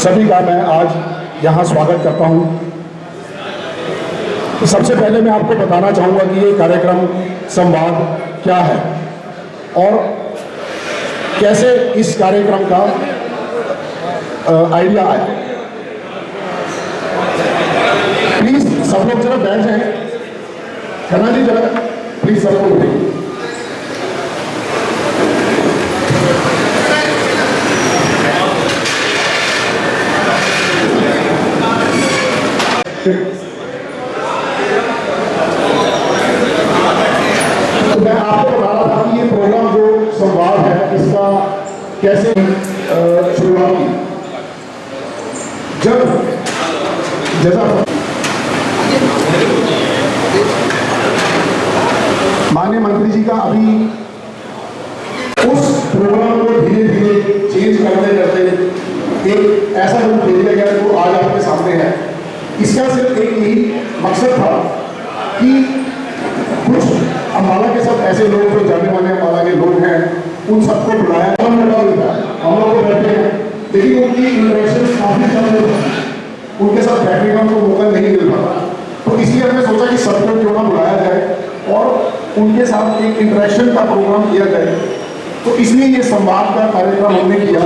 सभी का मैं आज यहाँ स्वागत करता हूँ। सबसे पहले मैं आपको बताना चाहूँगा कि ये कार्यक्रम संवाद क्या है और कैसे इस कार्यक्रम का आइडिया आया। प्लीज सब लोग जरा बैठ जाएं। खन्ना जी जरा प्लीज सब लोग बैठें। तो मैं आपको बता रहा था कि ये प्रोग्राम जो संवाद है इसका कैसे शुरुआत की। जब जैसा माननीय मंत्री जी का अभी उस प्रोग्राम को धीरे धीरे चेंज करते करते एक ऐसा रूप दे दिया गया जो आज आपके सामने है। इसका सिर्फ एक ही मकसद था कि कुछ अम्बाला के साथ ऐसे लोग जो जाने माने अम्बाला के लोग हैं उन सबको बुलाया। हम लोग बैठे हैं लेकिन उनकी इंटरेक्शन काफी कम होती है, उनके साथ बैठने का उनको मौका नहीं मिल पाता। तो इसलिए हमने सोचा कि सबको क्यों ना बुलाया जाए और उनके साथ एक इंटरेक्शन का प्रोग्राम किया जाए। तो इसलिए ये संवाद का कार्यक्रम हमने किया।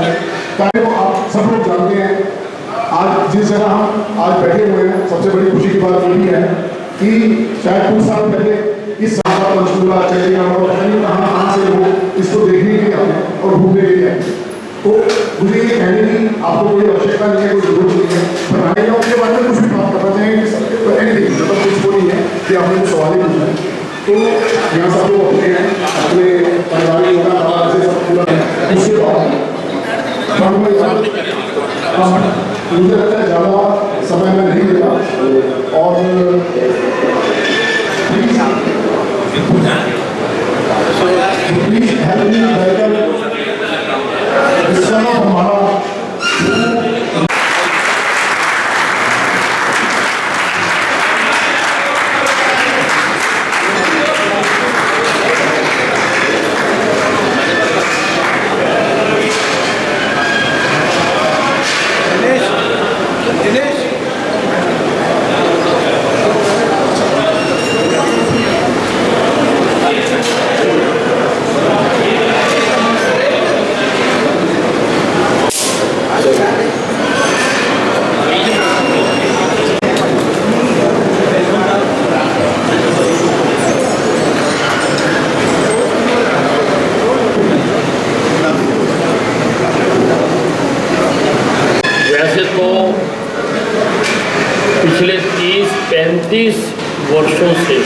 चाहे वो आप सब लोग जानते हैं आज जिस जगह हम आज बैठे हुए हैं, सबसे बड़ी खुशी की बात ये भी है कि शायद कुछ साल पहले इस पंचकूला चंडीगढ़ और कहाँ से लोग इसको देखने के लिए आए और घूमने के लिए आए। तो मुझे ये कहने की आपको कोई आवश्यकता नहीं है, कोई जरूरत नहीं है, पर आएगा उसके बारे में कुछ भी बात करना चाहेंगे तो एनीथिंग मतलब कुछ वो नहीं है कि आपने कुछ सवाल ही पूछना है। तो यहाँ सब लोग अपने हैं, अपने परिवार से सब पूरा उसके बाद मुझे लगता है ज़्यादा समय में नहीं देता और प्लीज हेल्प मी वेलकम हमारा पिछले 30-35 वर्षों से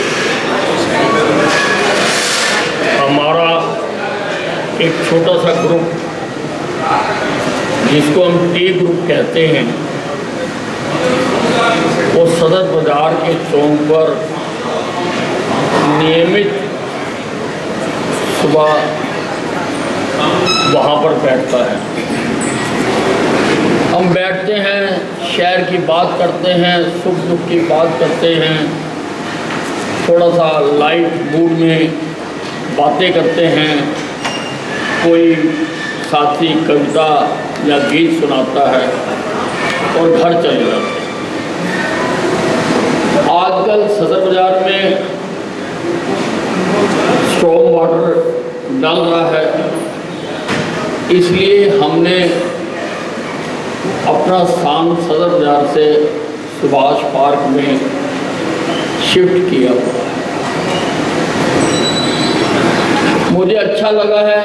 हमारा एक छोटा सा ग्रुप जिसको हम टी ग्रुप कहते हैं वो सदर बाजार के चौक पर नियमित सुबह वहाँ पर बैठता है। हम बैठते हैं, शहर की बात करते हैं, सुख दुख की बात करते हैं, थोड़ा सा लाइट मूड में बातें करते हैं, कोई साथी कविता या गीत सुनाता है और घर चले जाते हैं। आजकल सदर बाजार में स्ट्रॉन्ग वाटर डाल रहा है, इसलिए हमने अपना स्थान सदर बाजार से सुभाष पार्क में शिफ्ट किया हुआ है। मुझे अच्छा लगा है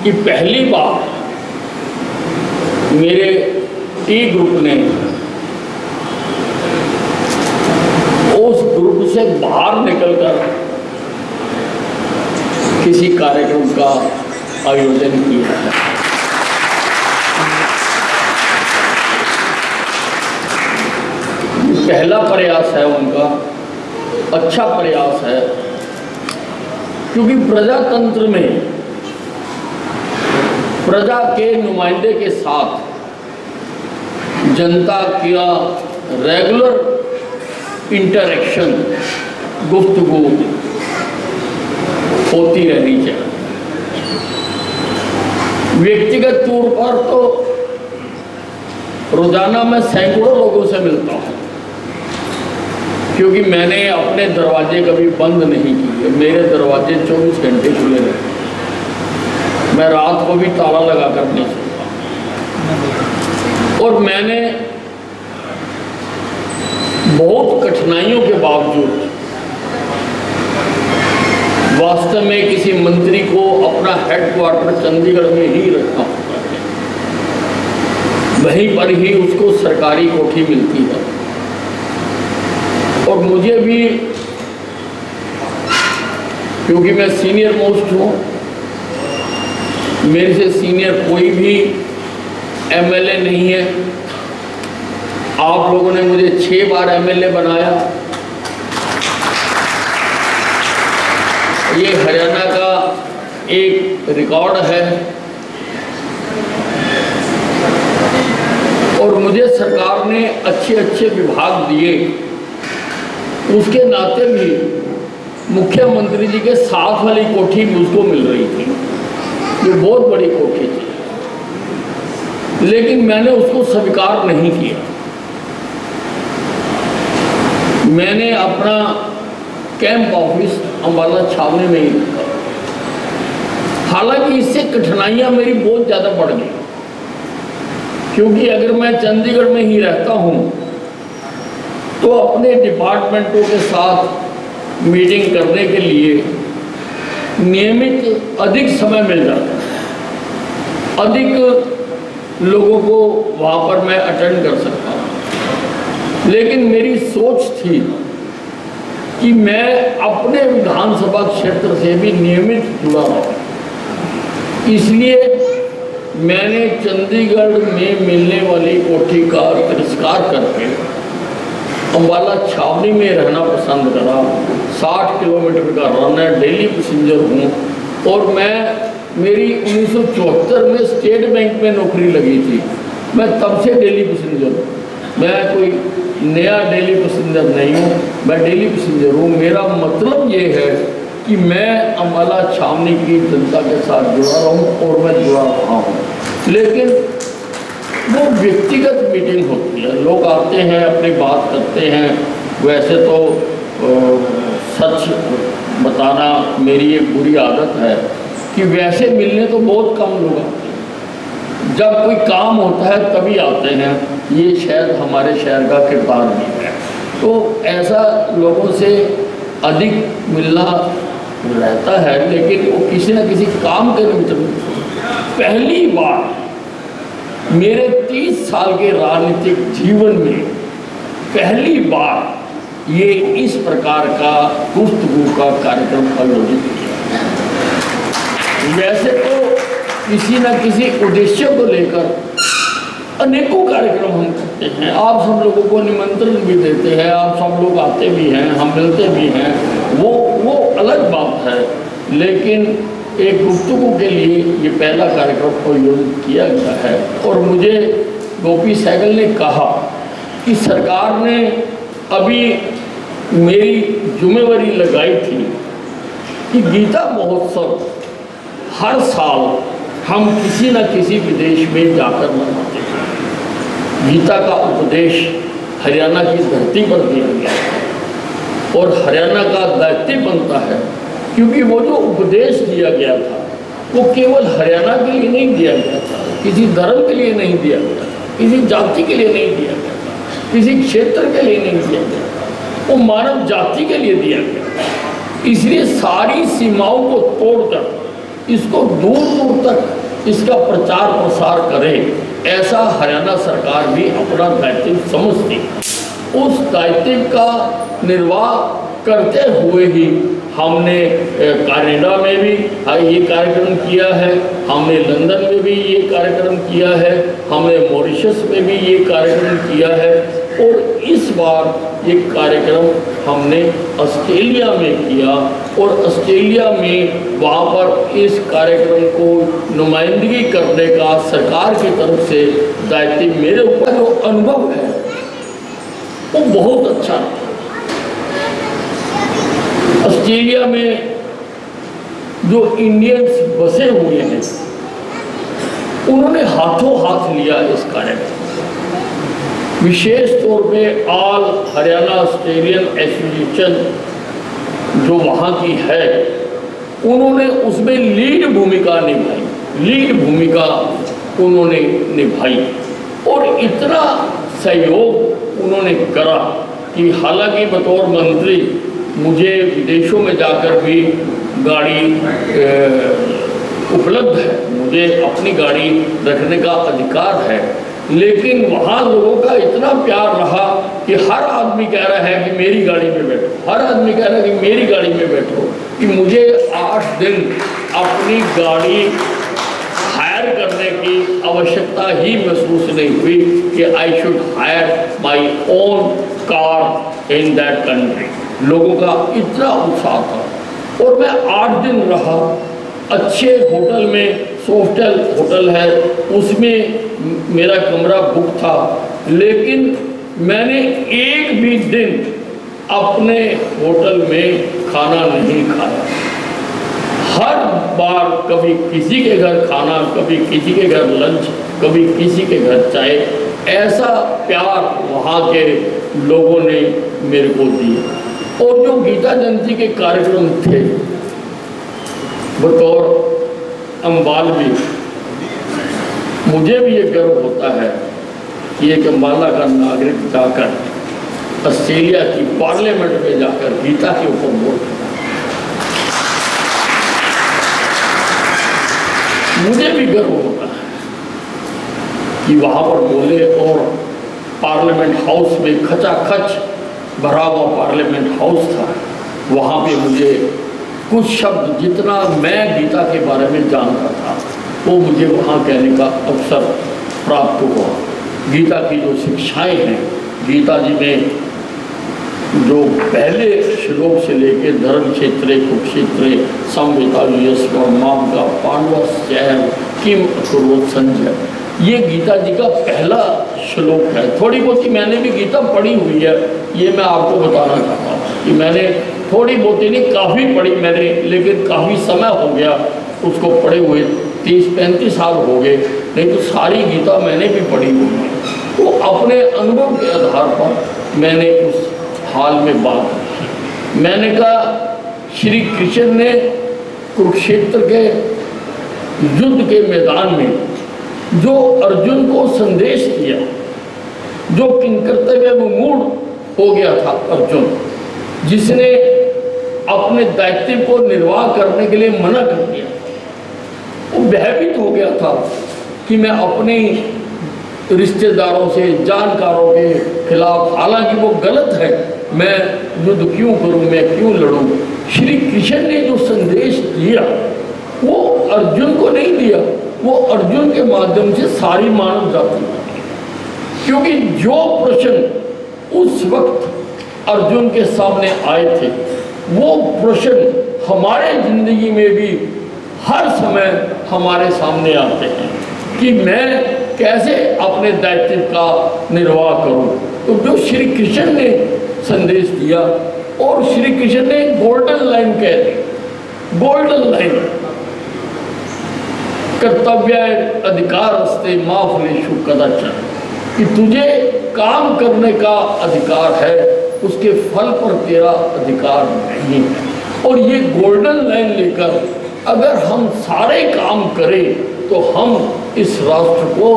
कि पहली बार मेरे टी ग्रुप ने उस ग्रुप से बाहर निकलकर किसी कार्यक्रम का आयोजन किया है। पहला प्रयास है उनका, अच्छा प्रयास है, क्योंकि प्रजातंत्र में प्रजा के नुमाइंदे के साथ जनता का रेगुलर इंटरेक्शन, गुफ्तगू होती रहनी चाहिए। व्यक्तिगत तौर पर तो रोज़ाना मैं सैकड़ों लोगों से मिलता हूँ, क्योंकि मैंने अपने दरवाजे कभी बंद नहीं किए। मेरे दरवाजे 24 घंटे खुले रहते हैं। मैं रात को भी ताला लगा कर नहीं सोता। और मैंने बहुत कठिनाइयों के बावजूद वास्तव में किसी मंत्री को अपना हेडक्वार्टर चंडीगढ़ में ही रखना होता है, वहीं पर ही उसको सरकारी कोठी मिलती है। और मुझे भी, क्योंकि मैं सीनियर मोस्ट हूँ, मेरे से सीनियर कोई भी एमएलए नहीं है। आप लोगों ने मुझे 6 बार एमएलए बनाया। ये हरियाणा का एक रिकॉर्ड है। और मुझे सरकार ने अच्छे अच्छे विभाग दिए, उसके नाते भी मुख्यमंत्री जी के साथ वाली कोठी मुझको मिल रही थी, जो बहुत बड़ी कोठी थी, लेकिन मैंने उसको स्वीकार नहीं किया। मैंने अपना कैंप ऑफिस अंबाला छावनी में ही रखा। हालांकि इससे कठिनाइयां मेरी बहुत ज़्यादा बढ़ गई, क्योंकि अगर मैं चंडीगढ़ में ही रहता हूं तो अपने डिपार्टमेंटों के साथ मीटिंग करने के लिए नियमित अधिक समय मिल जाता है, अधिक लोगों को वहाँ पर मैं अटेंड कर सकता हूँ। लेकिन मेरी सोच थी कि मैं अपने विधानसभा क्षेत्र से भी नियमित जुड़ा रहूं। इसलिए मैंने चंडीगढ़ में मिलने वाली कोठी का तिरस्कार करके अंबाला छावनी में रहना पसंद करा। 60 किलोमीटर का रन है, डेली पैसेंजर हूँ। और मेरी 1974 में स्टेट बैंक में नौकरी लगी थी। मैं तब से डेली पैसेंजर हूँ। मैं कोई नया डेली पैसेंजर नहीं हूँ, मैं डेली पैसेंजर हूँ। मेरा मतलब ये है कि मैं अंबाला छावनी की जनता के साथ जुड़ा रहूँ, और मैं जुड़ा रहा हूँ। लेकिन वो व्यक्तिगत मीटिंग होती है, लोग आते हैं, अपनी बात करते हैं। वैसे तो सच बताना मेरी एक बुरी आदत है कि वैसे मिलने तो बहुत कम लोग आते हैं, जब कोई काम होता है तभी आते हैं। ये शायद हमारे शहर का किरदार भी है। तो ऐसा लोगों से अधिक मिलना रहता है, लेकिन वो किसी न किसी काम के निमित्त। पहली बार मेरे 30 साल के राजनीतिक जीवन में पहली बार ये इस प्रकार का गुफ्तगू का कार्यक्रम आयोजित किया। वैसे तो किसी न किसी उद्देश्य को लेकर अनेकों कार्यक्रम हम करते हैं, आप सब लोगों को निमंत्रण भी देते हैं, आप सब लोग आते भी हैं, हम मिलते भी हैं, वो अलग बात है। लेकिन एक गुफ्तगू के लिए ये पहला कार्यक्रम आयोजित किया गया है। और मुझे गोपी सहगल ने कहा कि सरकार ने अभी मेरी जिम्मेवारी लगाई थी कि गीता महोत्सव हर साल हम किसी न किसी विदेश में जाकर मनाते हैं। गीता का उपदेश हरियाणा की धरती पर दिया गया है, और हरियाणा का दायित्व बनता है, क्योंकि वो जो उपदेश दिया गया था वो केवल हरियाणा के लिए नहीं दिया गया था, किसी धर्म के लिए नहीं दिया गया था, किसी जाति के लिए नहीं दिया गया था, किसी क्षेत्र के लिए नहीं दिया गया था, वो मानव जाति के लिए दिया गया। इसलिए सारी सीमाओं को तोड़कर इसको दूर दूर तक इसका प्रचार प्रसार करे, ऐसा हरियाणा सरकार भी अपना दायित्व समझती है। उस दायित्व का निर्वाह करते हुए ही हमने कनाडा में भी ये कार्यक्रम किया है, हमने लंदन में भी ये कार्यक्रम किया है, हमने मॉरिशस में भी ये कार्यक्रम किया है, और इस बार ये कार्यक्रम हमने ऑस्ट्रेलिया में किया। और ऑस्ट्रेलिया में वहाँ पर इस कार्यक्रम को नुमाइंदगी करने का सरकार की तरफ से दायित्व मेरे ऊपर जो अनुभव है वो बहुत अच्छा है। ऑस्ट्रेलिया में जो इंडियंस बसे हुए हैं उन्होंने हाथों हाथ लिया इस कार्यक्रम। विशेष तौर पे ऑल हरियाणा ऑस्ट्रेलियन एसोसिएशन जो वहाँ की है, उन्होंने उसमें लीड भूमिका उन्होंने निभाई और इतना सहयोग उन्होंने करा कि हालांकि बतौर मंत्री मुझे विदेशों में जाकर भी गाड़ी उपलब्ध है, मुझे अपनी गाड़ी रखने का अधिकार है, लेकिन वहाँ लोगों का इतना प्यार रहा कि हर आदमी कह रहा है कि मेरी गाड़ी में बैठो, हर आदमी कह रहा है कि मेरी गाड़ी में बैठो, कि मुझे 8 दिन अपनी गाड़ी हायर करने की आवश्यकता ही महसूस नहीं हुई कि I should higher my own car in that country. लोगों का इतना उत्साह था और मैं 8 दिन रहा। अच्छे होटल में, सोफिटेल होटल है, उसमें मेरा कमरा बुक था, लेकिन मैंने एक भी दिन अपने होटल में खाना नहीं खाया। हर बार कभी किसी के घर खाना, कभी किसी के घर लंच, कभी किसी के घर चाय, ऐसा प्यार वहाँ के लोगों ने मेरे को दिया। और जो गीता जयंती के कार्यक्रम थे, बतौर अम्बालवी मुझे भी ये गर्व होता है कि एक अम्बाला का नागरिक जाकर ऑस्ट्रेलिया की पार्लियामेंट में जाकर गीता के ऊपर बोलता, मुझे भी गर्व होता है कि वहाँ पर बोले। और पार्लियामेंट हाउस में खचाखच भरा हुआ पार्लियामेंट हाउस था, वहाँ पे मुझे कुछ शब्द जितना मैं गीता के बारे में जानता था वो मुझे वहाँ कहने का अवसर प्राप्त हुआ। गीता की जो शिक्षाएं हैं, गीता जी में जो पहले श्लोक से लेके धर्म क्षेत्रे कुक्षेत्रे संवेता माम का पांडवस्यैव किम अकुर्वत संजय, ये गीता जी का पहला श्लोक है। थोड़ी बहुत ही मैंने भी गीता पढ़ी हुई है, ये मैं आपको बताना चाहता हूँ कि मैंने थोड़ी बहुत ही नहीं, काफ़ी पढ़ी मैंने, लेकिन काफ़ी समय हो गया उसको पढ़े हुए, 30-35 साल हो गए, नहीं तो सारी गीता मैंने भी पढ़ी हुई है। तो अपने अनुभव के आधार पर मैंने उस हाल में बात की। मैंने कहा श्री कृष्ण ने कुरुक्षेत्र के युद्ध के मैदान में जो अर्जुन को संदेश दिया, जो किंकर्तव्य में मूड हो गया था अर्जुन, जिसने अपने दायित्व को निर्वाह करने के लिए मना कर दिया, वो भयभीत हो गया था कि मैं अपने रिश्तेदारों से, जानकारों के खिलाफ, हालांकि वो गलत है, मैं युद्ध क्यों करूं, मैं क्यों लड़ूं। श्री कृष्ण ने जो संदेश दिया वो अर्जुन को नहीं दिया, वो अर्जुन के माध्यम से सारी मानव जाति को दिया। क्योंकि जो प्रश्न उस वक्त अर्जुन के सामने आए थे, वो प्रश्न हमारे जिंदगी में भी हर समय हमारे सामने आते हैं कि मैं कैसे अपने दायित्व का निर्वाह करूं। तो जो श्री कृष्ण ने संदेश दिया, और श्री कृष्ण ने गोल्डन लाइन कह दी, गोल्डन लाइन, कर्तव्य अधिकार अस्ते मा फलेषु कदाचन, कि तुझे काम करने का अधिकार है, उसके फल पर तेरा अधिकार नहीं है। और ये गोल्डन लाइन लेकर अगर हम सारे काम करें तो हम इस राष्ट्र को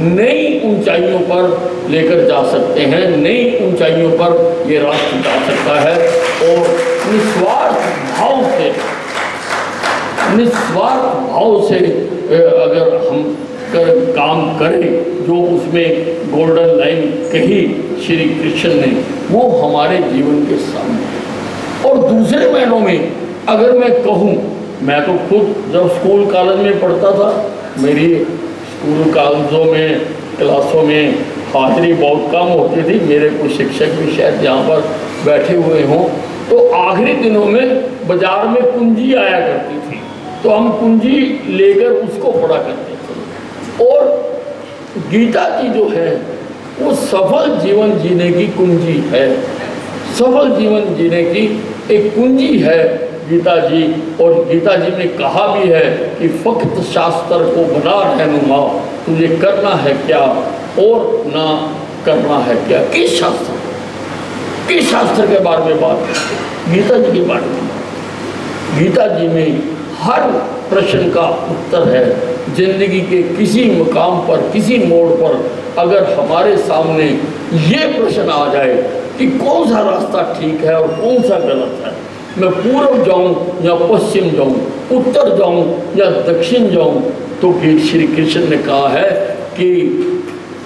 नई ऊंचाइयों पर लेकर जा सकते हैं, नई ऊंचाइयों पर ये राष्ट्र जा सकता है। और निस्वार्थ भाव से अगर हम काम करें, जो उसमें गोल्डन लाइन कही श्री कृष्ण ने, वो हमारे जीवन के सामने है। और दूसरे महीनों में अगर मैं कहूँ, मैं तो खुद जब स्कूल कॉलेज में पढ़ता था, मेरी स्कूल कॉलेजों में क्लासों में हाजिरी बहुत कम होती थी, मेरे कुछ शिक्षक भी शायद यहाँ पर बैठे हुए हों, तो आखिरी दिनों में बाजार में कुंजी आया करती थी, तो हम कुंजी लेकर उसको पढ़ा करते थे। और गीता जी जो है वो सफल जीवन जीने की कुंजी है, सफल जीवन जीने की एक कुंजी है गीता जी। और गीता जी ने कहा भी है कि फक्त शास्त्र को बना रहनुमा, तुझे करना है क्या और ना करना है क्या, किस शास्त्र के बारे में बात करते हैं? गीता जी के बारे में। गीता जी में हर प्रश्न का उत्तर है। जिंदगी के किसी मुकाम पर, किसी मोड़ पर अगर हमारे सामने ये प्रश्न आ जाए कि कौन सा रास्ता ठीक है और कौन सा गलत है, मैं पूर्व जाऊं या पश्चिम जाऊं, उत्तर जाऊं या दक्षिण जाऊं, तो श्री कृष्ण ने कहा है कि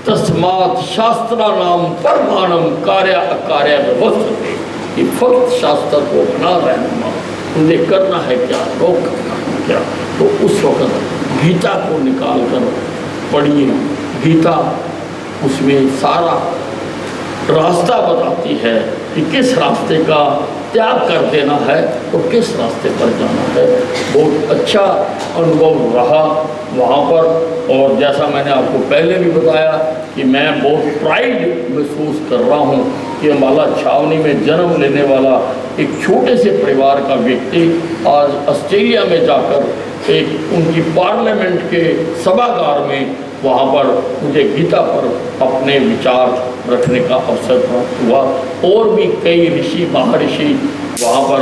तस्मात् शास्त्राणाम परमाणम कार्य अकार्य व्यवस्थिते, कि फक्त शास्त्र को बना रहना, मुझे करना है क्या, रोक करना है क्या। तो उस वक्त गीता को निकाल कर पढ़िए। गीता उसमें सारा रास्ता बताती है कि किस रास्ते का त्याग कर देना है तो किस रास्ते पर जाना है। बहुत अच्छा अनुभव रहा वहाँ पर। और जैसा मैंने आपको पहले भी बताया कि मैं बहुत प्राइड महसूस कर रहा हूँ कि अम्बाला छावनी में जन्म लेने वाला एक छोटे से परिवार का व्यक्ति आज ऑस्ट्रेलिया में जाकर एक उनकी पार्लियामेंट के सभागार में वहाँ पर मुझे गीता पर अपने विचार रखने का अवसर प्राप्त हुआ। और भी कई ऋषि महर्षि वहाँ पर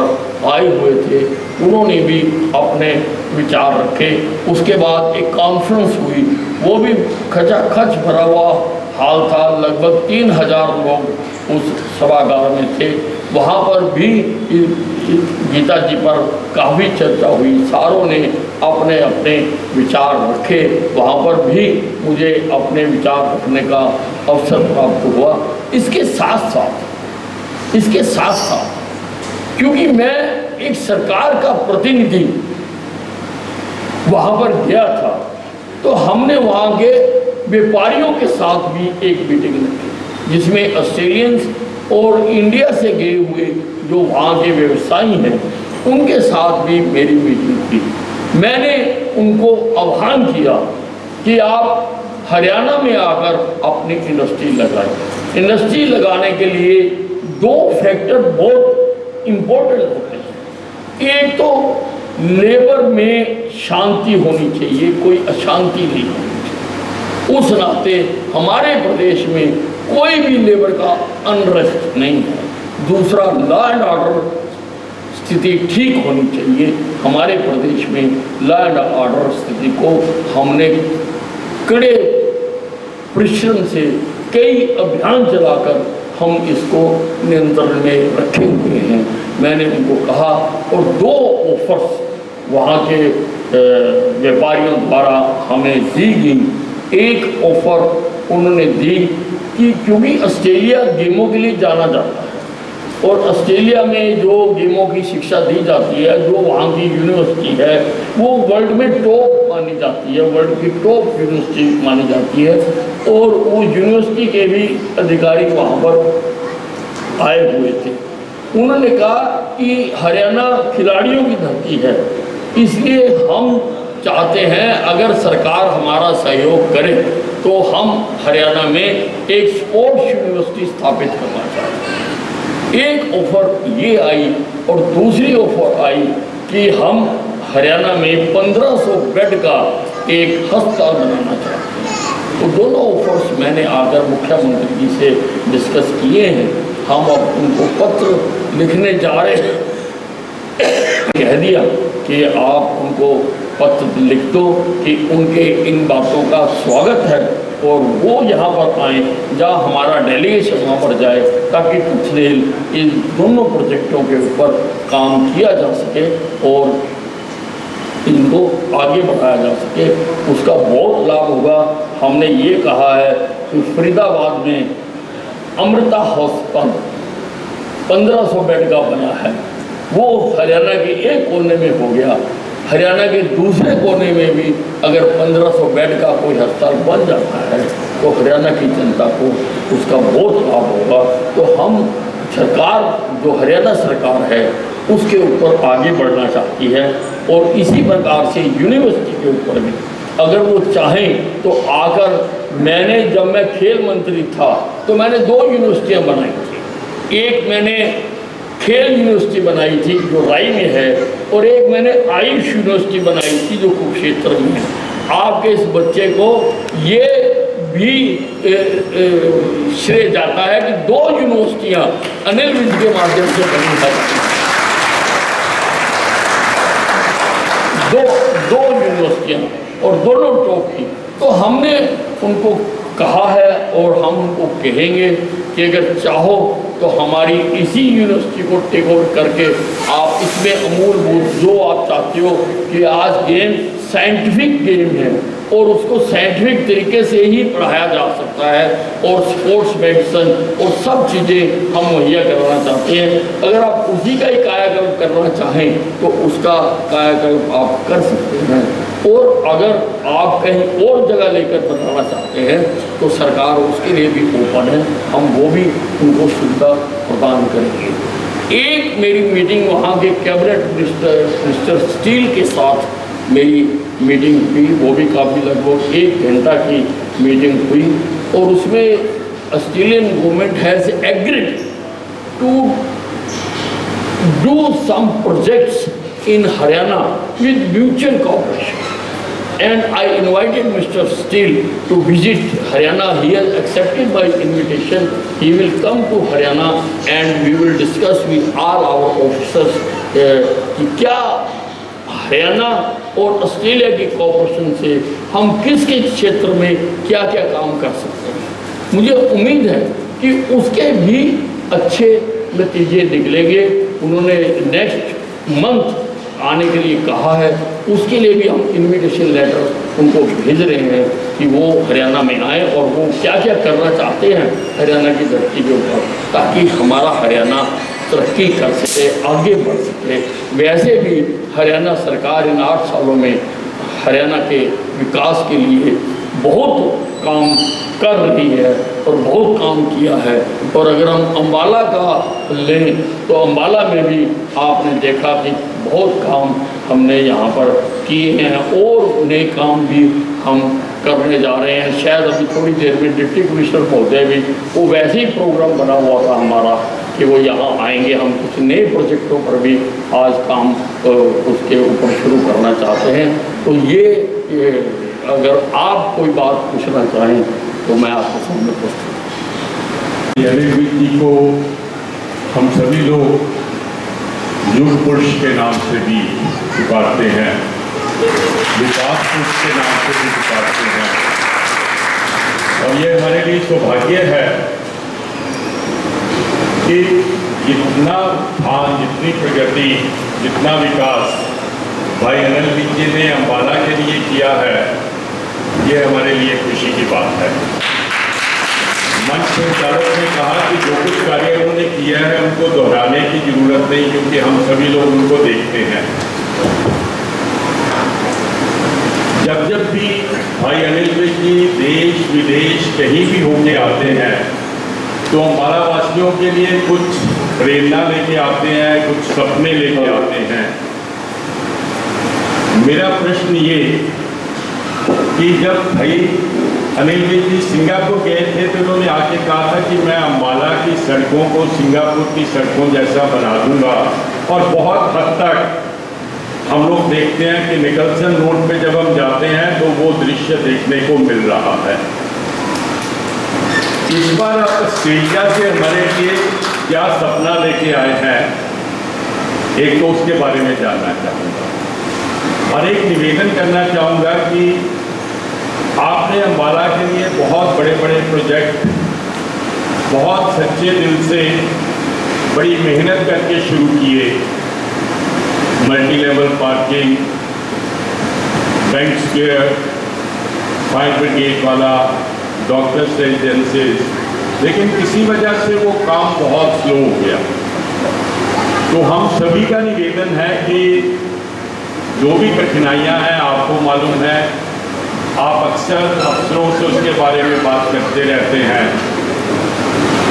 आए हुए थे, उन्होंने भी अपने विचार रखे। उसके बाद एक कॉन्फ्रेंस हुई, वो भी खचाखच भरा हुआ हाल था। लगभग 3000 लोग उस सभागार में थे। वहाँ पर भी गीता जी पर काफ़ी चर्चा हुई, सारों ने अपने अपने विचार रखे। वहाँ पर भी मुझे अपने विचार रखने का अवसर प्राप्त हुआ। इसके साथ साथ क्योंकि मैं एक सरकार का प्रतिनिधि वहाँ पर गया था, तो हमने वहाँ के व्यापारियों के साथ भी एक मीटिंग रखी, जिसमें ऑस्ट्रेलियंस और इंडिया से गए हुए जो वहाँ के व्यवसायी हैं उनके साथ भी मेरी मीटिंग थी। मैंने उनको आह्वान किया कि आप हरियाणा में आकर अपनी इंडस्ट्री लगाएं। इंडस्ट्री लगाने के लिए 2 फैक्टर बहुत इम्पोर्टेंट होते हैं। एक तो लेबर में शांति होनी चाहिए, कोई अशांति नहीं होनी चाहिए। उस नाते हमारे प्रदेश में कोई भी लेबर का अनरेस्ट नहीं है। दूसरा, लॉ एंड ऑर्डर स्थिति ठीक होनी चाहिए। हमारे प्रदेश में लॉ एंड ऑर्डर स्थिति को हमने कड़े परिश्रम से कई अभियान चलाकर हम इसको नियंत्रण में रखे हुए हैं। मैंने उनको कहा, और 2 ऑफर्स वहाँ के व्यापारियों द्वारा हमें दी गई। एक ऑफर उन्होंने दी कि क्योंकि ऑस्ट्रेलिया गेमों के लिए जाना जाता है और ऑस्ट्रेलिया में जो गेमों की शिक्षा दी जाती है, जो वहाँ की यूनिवर्सिटी है, वो वर्ल्ड में टॉप मानी जाती है, वर्ल्ड की टॉप यूनिवर्सिटी मानी जाती है। और वो यूनिवर्सिटी के भी अधिकारी वहाँ पर आए हुए थे। उन्होंने कहा कि हरियाणा खिलाड़ियों की धरती है, इसलिए हम चाहते हैं अगर सरकार हमारा सहयोग करे तो हम हरियाणा में एक स्पोर्ट्स यूनिवर्सिटी स्थापित करना चाहते हैं। एक ऑफर ये आई, और दूसरी ऑफर आई कि हम हरियाणा में 1500 बेड का एक अस्पताल बनाना चाहते हैं। तो दोनों ऑफर्स मैंने आकर मुख्यमंत्री जी से डिस्कस किए हैं। हम अब उनको पत्र लिखने जा रहे हैं। कह दिया कि आप उनको पत्र लिख दो कि उनके इन बातों का स्वागत है और वो यहाँ पर आएँ, जहाँ हमारा डेलीगेशन वहाँ पर जाए, ताकि कुछ देर इन दोनों प्रोजेक्टों के ऊपर काम किया जा सके और इनको आगे बढ़ाया जा सके। उसका बहुत लाभ होगा। हमने ये कहा है कि फरीदाबाद में अमृता हॉस्पिटल 1500 बेड का बना है, वो हरियाणा के एक कोने में हो गया। हरियाणा के दूसरे कोने में भी अगर 1500 बेड का कोई अस्पताल बन जाता है तो हरियाणा की जनता को उसका बहुत लाभ होगा। तो हम सरकार, जो हरियाणा सरकार है, उसके ऊपर आगे बढ़ना चाहती है। और इसी प्रकार से यूनिवर्सिटी के ऊपर भी अगर वो चाहें तो आकर, जब मैं खेल मंत्री था तो मैंने 2 यूनिवर्सिटियाँ बनाई थी। एक मैंने खेल यूनिवर्सिटी बनाई थी जो राई में है, और एक मैंने आयुष यूनिवर्सिटी बनाई थी जो कुरुक्षेत्र में है। आपके इस बच्चे को ये भी श्रेय जाता है कि 2 यूनिवर्सिटियां अनिल विज के माध्यम से बनी है। दो यूनिवर्सिटियां और दोनों टॉप की। तो हमने उनको कहा है और हम उनको कहेंगे कि अगर चाहो तो हमारी इसी यूनिवर्सिटी को टेक ओवर करके आप इसमें अमूलभूत जो आप चाहते हो कि आज गेम साइंटिफिक गेम है और उसको साइंटिफिक तरीके से ही पढ़ाया जा सकता है और स्पोर्ट्स मेडिसिन और सब चीज़ें हम मुहैया करवाना चाहते हैं। अगर आप उसी का ही कायाकल्प करना चाहें तो उसका कायाकल्प आप कर सकते हैं, और अगर आप कहीं और जगह लेकर बनाना चाहते हैं तो सरकार उसके लिए भी ओपन है, हम वो भी उनको सुविधा प्रदान करेंगे। एक मेरी मीटिंग वहाँ के कैबिनेट मिनिस्टर स्टील के साथ मेरी मीटिंग हुई, वो भी काफ़ी लगभग 1 घंटा की मीटिंग हुई, और उसमें Australian government has agreed to do some projects in Haryana with mutual cooperation, and I invited Mr. Steele to visit Haryana. He has accepted my invitation. He will come to Haryana and we will discuss with all our officers कि क्या हरियाणा और Australia की cooperation से हम किस किस क्षेत्र में क्या क्या काम कर सकते हैं। मुझे उम्मीद है कि उसके भी अच्छे नतीजे निकलेंगे। उन्होंने नेक्स्ट मंथ आने के लिए कहा है, उसके लिए भी हम इनविटेशन लेटर उनको भेज रहे हैं कि वो हरियाणा में आए और वो क्या क्या करना चाहते हैं हरियाणा की धरती के ऊपर, ताकि हमारा हरियाणा तरक्की कर सके, आगे बढ़ सके। वैसे भी हरियाणा सरकार इन 8 सालों में हरियाणा के विकास के लिए बहुत काम कर रही है और बहुत काम किया है। और अगर हम अम्बाला का लें तो अम्बाला में भी आपने देखा कि बहुत काम हमने यहाँ पर किए हैं और नए काम भी हम करने जा रहे हैं। शायद अभी थोड़ी देर में डिप्टी कमिश्नर महोदय भी, वो वैसे ही प्रोग्राम बना हुआ था हमारा कि वो यहाँ आएंगे। हम कुछ नए प्रोजेक्टों पर भी आज काम उसके ऊपर शुरू करना चाहते हैं। तो ये अगर आप कोई बात पूछना चाहें तो मैं आपके सामने पूछूँ। अनिल विज जी को हम सभी लोग युग पुरुष के नाम से भी पुकारते हैं, विकास पुरुष के नाम से भी पुकारते हैं, और ये हमारे लिए सौभाग्य है कि जितना उत्थान, जितनी प्रगति, जितना विकास भाई अनिल विज जी ने अम्बाला के लिए किया है, ये हमारे लिए खुशी की बात है। मंच संचालक ने कहा कि जो कुछ कार्य उन्होंने किया है उनको दोहराने की जरूरत नहीं, क्योंकि हम सभी लोग उनको देखते हैं। जब जब भी भाई अनिल विज जी देश विदेश कहीं भी होके आते हैं तो अम्बाला वासियों के लिए कुछ प्रेरणा लेके आते हैं, कुछ सपने लेके आते हैं। मेरा प्रश्न ये कि जब भाई अनिल विज जी सिंगापुर गए थे तो उन्होंने आके कहा था कि मैं अम्बाला की सड़कों को सिंगापुर की सड़कों जैसा बना दूंगा, और बहुत हद तक हम लोग देखते हैं कि निकलसन रोड पे जब हम जाते हैं तो वो दृश्य देखने को मिल रहा है। इस बार आप ऑस्ट्रेलिया से हमारे लिए क्या सपना लेके आए हैं, एक तो उसके बारे में जानना चाहूँगा, और एक निवेदन करना चाहूँगा कि आपने अम्बाला के लिए बहुत बड़े बड़े प्रोजेक्ट बहुत सच्चे दिल से बड़ी मेहनत करके शुरू किए। Multi level parking, bank square, fire brigade वाला, डॉक्टर्स रेजिडेंसेज, लेकिन किसी वजह से वो काम बहुत स्लो हो गया। तो हम सभी का निवेदन है कि जो भी कठिनाइयां हैं, आपको मालूम है, आप अक्सर अफसरों से उसके बारे में बात करते रहते हैं,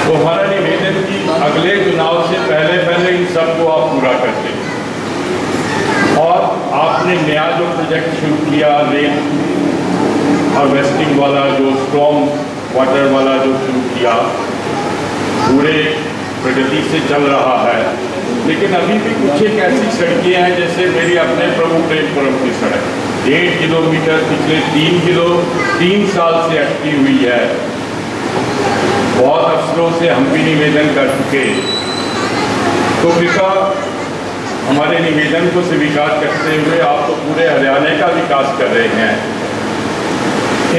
तो हमारा निवेदन कि अगले चुनाव से पहले इन सब को आप पूरा कर दें। और आपने नया जो प्रोजेक्ट शुरू किया, रेन हार्वेस्टिंग वाला, जो स्ट्रॉन्ग वाटर वाला जो शुरू किया, पूरे प्रगति से चल रहा है। लेकिन अभी भी कुछ एक ऐसी सड़कें हैं, जैसे मेरी अपने प्रभु प्रेमपुरम की सड़क, 1.5 किलोमीटर पिछले 3 साल से अटकी हुई है। बहुत अफसरों से हम भी निवेदन कर चुके, तो कृपया हमारे निवेदन को स्वीकार करते हुए आप तो पूरे हरियाणा का विकास कर रहे हैं,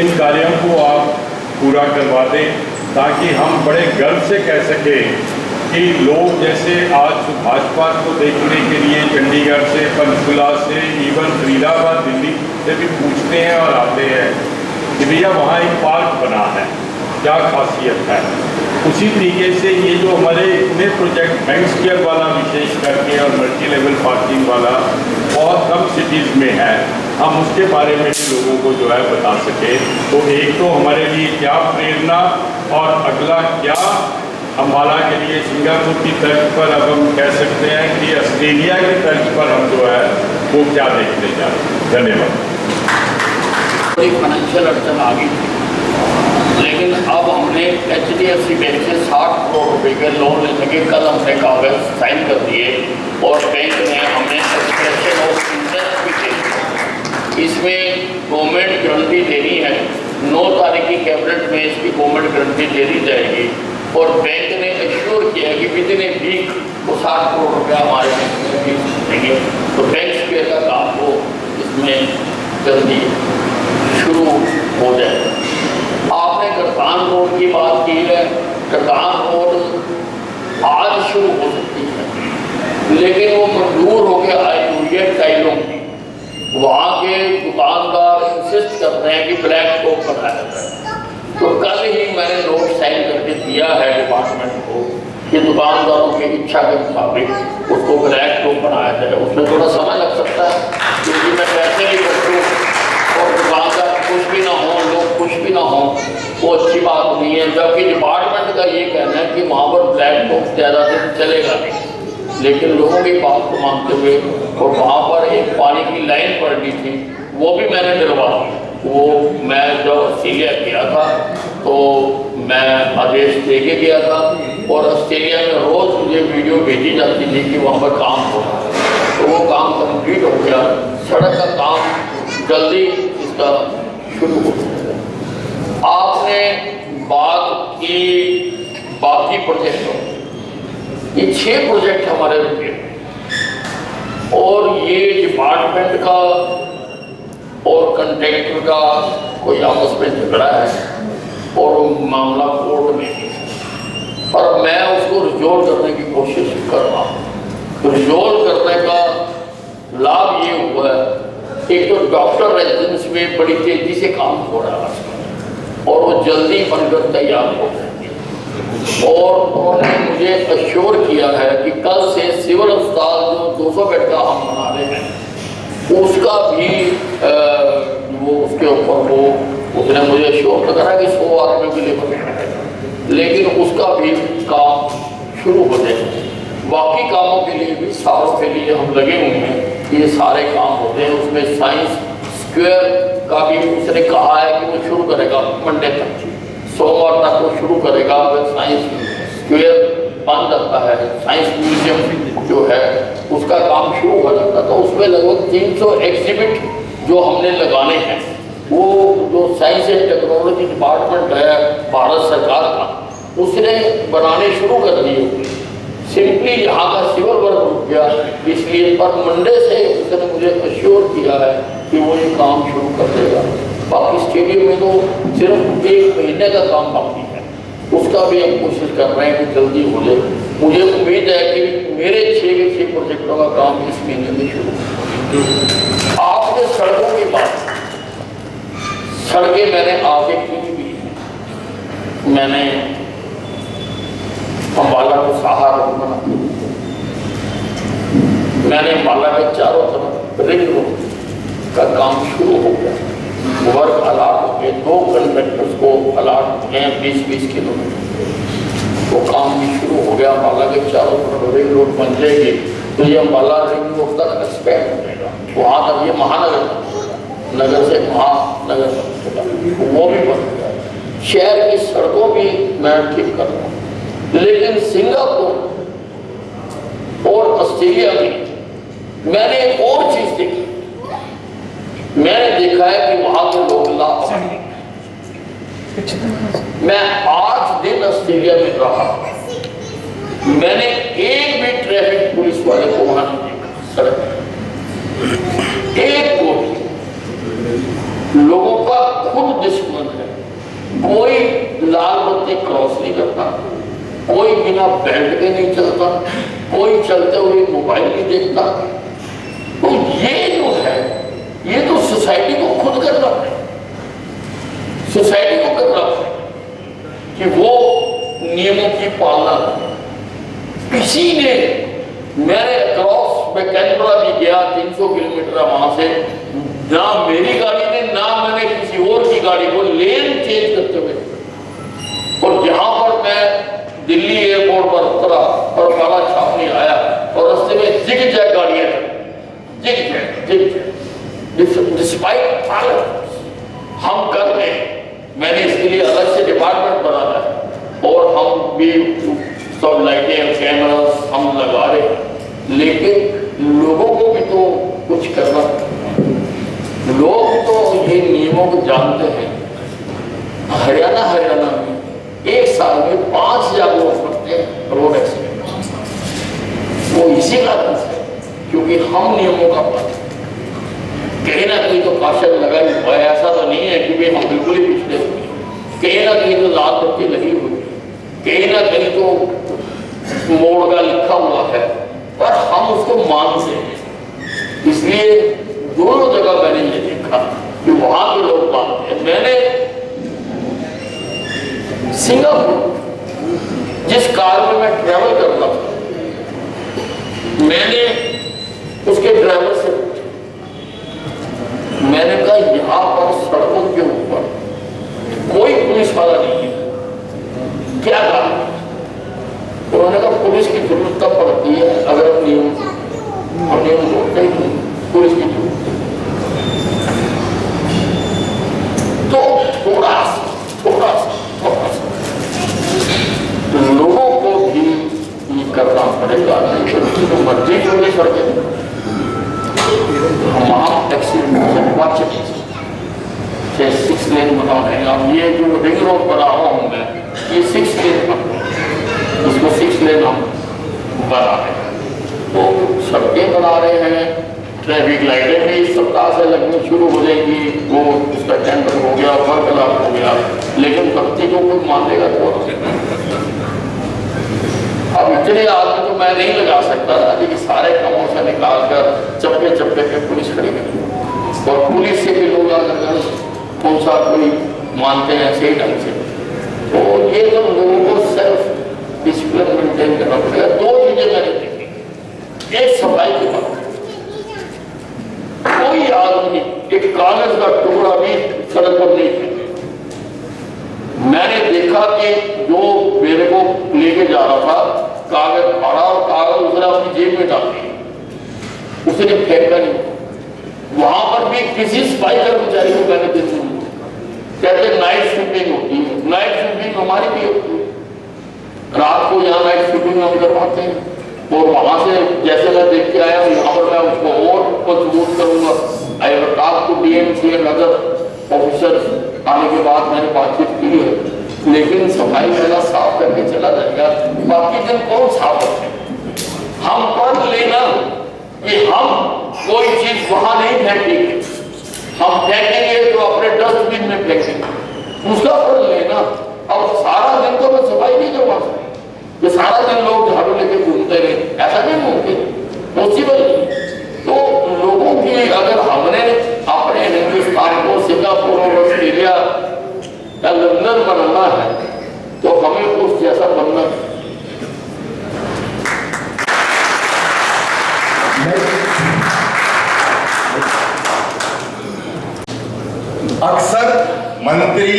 इन कार्यों को आप पूरा करवा दें ताकि हम बड़े गर्व से कह सकें कि लोग जैसे आज सुभाष पार्क को देखने के लिए चंडीगढ़ से, पंचकुला से, इवन फरीदाबाद, दिल्ली से भी पूछते हैं और आते हैं कि भैया वहाँ एक पार्क बना है, क्या खासियत है। उसी तरीके से ये जो हमारे इतने प्रोजेक्ट बैंक स्क्वायर वाला विशेष करके और मल्टी लेवल पार्किंग वाला बहुत कम सिटीज़ में है, हम उसके बारे में भी लोगों को जो है बता सके। तो एक तो हमारे लिए क्या प्रेरणा और अगला क्या अम्बाला के लिए सिंगापुर की तर्ज पर अब हम कह सकते हैं कि ऑस्ट्रेलिया की तर्ज पर हम जो है वो क्या देखने जा रहे हैं। धन्यवाद। फाइनेंशियल अड़चन आ गई थी, लेकिन अब हमने HDFC बैंक से 60 करोड़ रुपए के लोन लेने के कल हमने कागज साइन कर दिए और बैंक ने हमें एक्सप्रेशन ऑफ इंटरेस्ट भी दे। इसमें गवर्नमेंट गारंटी देनी है, 9 तारीख की कैबिनेट में इसकी गवर्नमेंट गारंटी दे दी जाएगी और बैंक ने एश्योर किया कि विदिन ए वीक वो 60 करोड़ रुपया हमारे बैंक में देंगे। तो बैंक स्क्वायर का काम को इसमें जल्दी शुरू हो जाएगा। आपने करतान रोड की बात की है, करतान रोड आज शुरू हो सकती है, लेकिन वो मंजूर हो गया आई हुई है टाइलों की। वहाँ के दुकानदार इंसिस्ट कर रहे हैं कि ब्लैक टॉप बनाया जाए। तो कल ही मैंने नोट साइन करके दिया है डिपार्टमेंट को कि दुकानदारों की इच्छा के मुताबिक उसको ब्लैक टॉप बनाया जाए। उसमें थोड़ा समय लग सकता है क्योंकि मैं पैसे भी रखूँ और दुकानदार कुछ भी ना हो, लोग कुछ भी ना हो, वो अच्छी बात नहीं है। जबकि डिपार्टमेंट का ये कहना है कि वहाँ पर ब्लैक टॉप ज़्यादा दिन चलेगा नहीं, लेकिन लोगों की बात को मानते हुए और वहाँ पर एक पानी की लाइन पड़नी थी वो भी मैंने डलवा दी। वो मैं जब ऑस्ट्रेलिया गया था तो मैं आदेश दे के गया था और ऑस्ट्रेलिया में रोज़ मुझे वीडियो भेजी जाती थी कि वहाँ पर काम हो रहा है। तो वो काम कंप्लीट हो गया, सड़क का काम जल्दी इसका शुरू हो गया। आपने बात की बाकी प्रोजेक्टों, ये 6 प्रोजेक्ट हमारे रुके और ये डिपार्टमेंट का और कंट्रैक्टर का कोई आपस में झगड़ा है और मामला कोर्ट में है और मैं उसको रिजोल्व करने की कोशिश कर रहा हूँ। रिजोल्व करने का लाभ ये हुआ है, एक तो डॉक्टर रेजिडेंस में बड़ी तेजी से काम हो रहा है और वो जल्दी बनकर तैयार हो गए और उन्होंने मुझे अश्योर किया है कि कल से सिविल अस्पताल जो 200 बेड का हम बना रहे हैं उसका भी वो उसके ऊपर वो उसने मुझे अश्योर तो करा कि 100 आदमियों के लिए बनाना है, लेकिन उसका भी काम शुरू हो जाएगा। बाकी कामों के लिए भी सालों के लिए हम लगे हुए हैं कि ये सारे काम होते हैं। उसमें साइंस स्क्वायर का भी उसने कहा है कि वो शुरू करेगा मंडे तक, सोमवार तक वो शुरू करेगा। साइंस स्क्वायर बन जाता है, साइंस म्यूजियम जो है उसका काम शुरू हो जाता है। तो उसमें लगभग 300 एग्जिबिट जो हमने लगाने हैं, वो जो साइंस एंड टेक्नोलॉजी डिपार्टमेंट है भारत सरकार का, उसने बनाने शुरू कर दिए। सिंपली यहाँ का सिविल वर्क रुक गया, इसलिए पर मंडे से उसने मुझे अश्योर किया है कि वो ये काम शुरू कर देगा। बाकी स्टेडियम में तो सिर्फ 1 महीने का काम बाकी है, उसका भी हम कोशिश कर रहे हैं कि जल्दी हो जाए। मुझे उम्मीद है कि मेरे 6 के 6 प्रोजेक्टों का काम इस महीने में शुरू हो। आपने सड़कों की बात, सड़कें मैंने आगे की भी हैं। मैंने अम्बाला को सहारा बना, मैंने अम्बाला के चारों तरफ रिंग रोड का काम शुरू हो गया। वर्क अलाट हो गए, 2 कंट्रैक्टर्स को अलाट हो गए 20-20 किलोमीटर, वो काम भी शुरू हो गया। अम्बाला के चारों तरफ रिंग रोड बन जाएगी तो ये अम्बाला रिंग रोड तक एक्सपेंड हो जाएगा, वहाँ तक ये महानगर नगर से महानगर वो भी बन गया। शहर की सड़कों भी मैं ठीक कर रहा हूँ। लेकिन सिंगापुर और ऑस्ट्रेलिया में मैंने एक और चीज देखी, मैंने देखा है कि वहां के लोग लापरवाह। मैं 8 दिन ऑस्ट्रेलिया में रहा, मैंने एक भी ट्रैफिक पुलिस वाले को वहां नहीं देखा सड़क पर, एक को भी। लोगों का खुद दुश्मन है, कोई लाल बत्ती क्रॉस नहीं करता, कोई बिना बेल्ट के नहीं चलता, कोई चलते हुए मोबाइल नहीं देखता। तो ये जो है, ये तो सोसाइटी को खुद करना है, सोसाइटी को करना है कि वो नियमों की पालना करे। किसी ने, मैंने क्रॉस में कैनबरा भी गया 300 किलोमीटर वहां से, ना मेरी गाड़ी ने ना मैंने किसी और की गाड़ी को लेन चेंज करते हुए। और जहां पर मैं दिल्ली एयरपोर्ट पर उतरा और काला छापनी आया और रास्ते में जिग जैग गाड़ियां डिस्पाइट हम कर रहे हैं। मैंने इसके लिए अलग से डिपार्टमेंट बनाया है और हम भी सब लाइटें कैमरास हम लगा रहे हैं, लेकिन लोगों को भी तो कुछ करना। लोग तो ये नियमों को जानते हैं। हरियाणा में एक साल में 5,000 लोग मरते हैं रोड एक्सीडेंट। वो इसी कारण से, क्योंकि हम नियमों का पालन, कहीं ना कहीं तो काशर लगा ही हुआ है। ऐसा तो नहीं है कि हम बिल्कुल ही पिछले हुए, कहीं ना कहीं तो लाल बत्ती लगी हुई है, कहीं ना कहीं तो मोड़ का लिखा हुआ है, पर हम उसको मानते हैं। इसलिए दोनों जगह मैंने ये देखा कि वहां के लोग मानते हैं। मैंने सिंगापुर, जिस कार में मैं ट्रैवल करता था, मैंने उसके ड्राइवर से पूछा, मैंने कहा यहां पर सड़कों के ऊपर कोई पुलिस वाला नहीं है, क्या कारण? उन्होंने कहा पुलिस की जरूरत तब पड़ती है अगर हम नियम तोड़ते ही नहीं, पुलिस की जरूरत। तो थोड़ा लोगों को भी ये करना पड़ेगा, नहीं तो मर्जी क्यों नहीं करते। हम टैक्सी 6 लेन बना रहे हैं। अब ये जो रिंग रोड बना रहा हूँ मैं, ये 6 लेन बना, इसको 6 लेन हम बना रहे हैं। तो सड़कें बना रहे हैं, ट्रैफिक लाइटें भी इस सप्ताह से लगनी शुरू हो जाएंगी। वो उसका टेंडर हो गया, वर्क लाभ हो गया, लेकिन बत्ती को कोई मानेगा तो अब इतने आदमी तो मैं नहीं लगा सकता था, लेकिन सारे कामों से निकाल कर चप्पे चप्पे पे पुलिस खड़ी कर, और पुलिस से भी लोग अगर कौन सा कोई मानते हैं सही ढंग से। तो ये तो लोगों को सेल्फ डिसिप्लिन मेंटेन करना पड़ेगा। 2 चीजें मैंने देखी, एक सफाई की बात, कोई आदमी एक कागज का टुकड़ा भी सड़क पर नहीं फेंके। मैंने देखा कि जो मेरे को लेके जा रहा था, कागज फाड़ा और कागज उसने अपनी जेब में डाल दिया, उसने फेंका नहीं। वहां पर भी किसी सफाई कर्मचारी को मैंने देखा, कहते नाइट स्वीपिंग होती है, नाइट स्वीपिंग हमारी भी होती है। रात को यहाँ नाइट स्वीपिंग हम करवाते हैं, और वहां से जैसे मैं देख के आया हूँ, यहाँ पर मैं उसको और मजबूत करूंगा। I have talked to DMC and other officers, आने के बाद मैंने बातचीत की है, लेकिन सफाई वाला साफ करके चला जाएगा, बाकी दिन कौन साफ रखें। हम पढ़ लेना कि हम कोई चीज वहां नहीं फेंकेंगे, हम फेंकेंगे तो अपने डस्टबिन में फेंकेंगे, उसका पढ़ लेना। अब सारा दिन तो मैं सफाई नहीं करवा सकता, ये सारा दिन लोग झाड़ू लेके घूमते रहे, ऐसा नहीं मुमकिन, पॉसिबल नहीं। तो लोगों की अगर हमने अपने हिंदुस्तान को सिंगापुर और ऑस्ट्रेलिया या लंदन बनाना है, तो हमें उस जैसा बनना है। अक्सर मंत्री,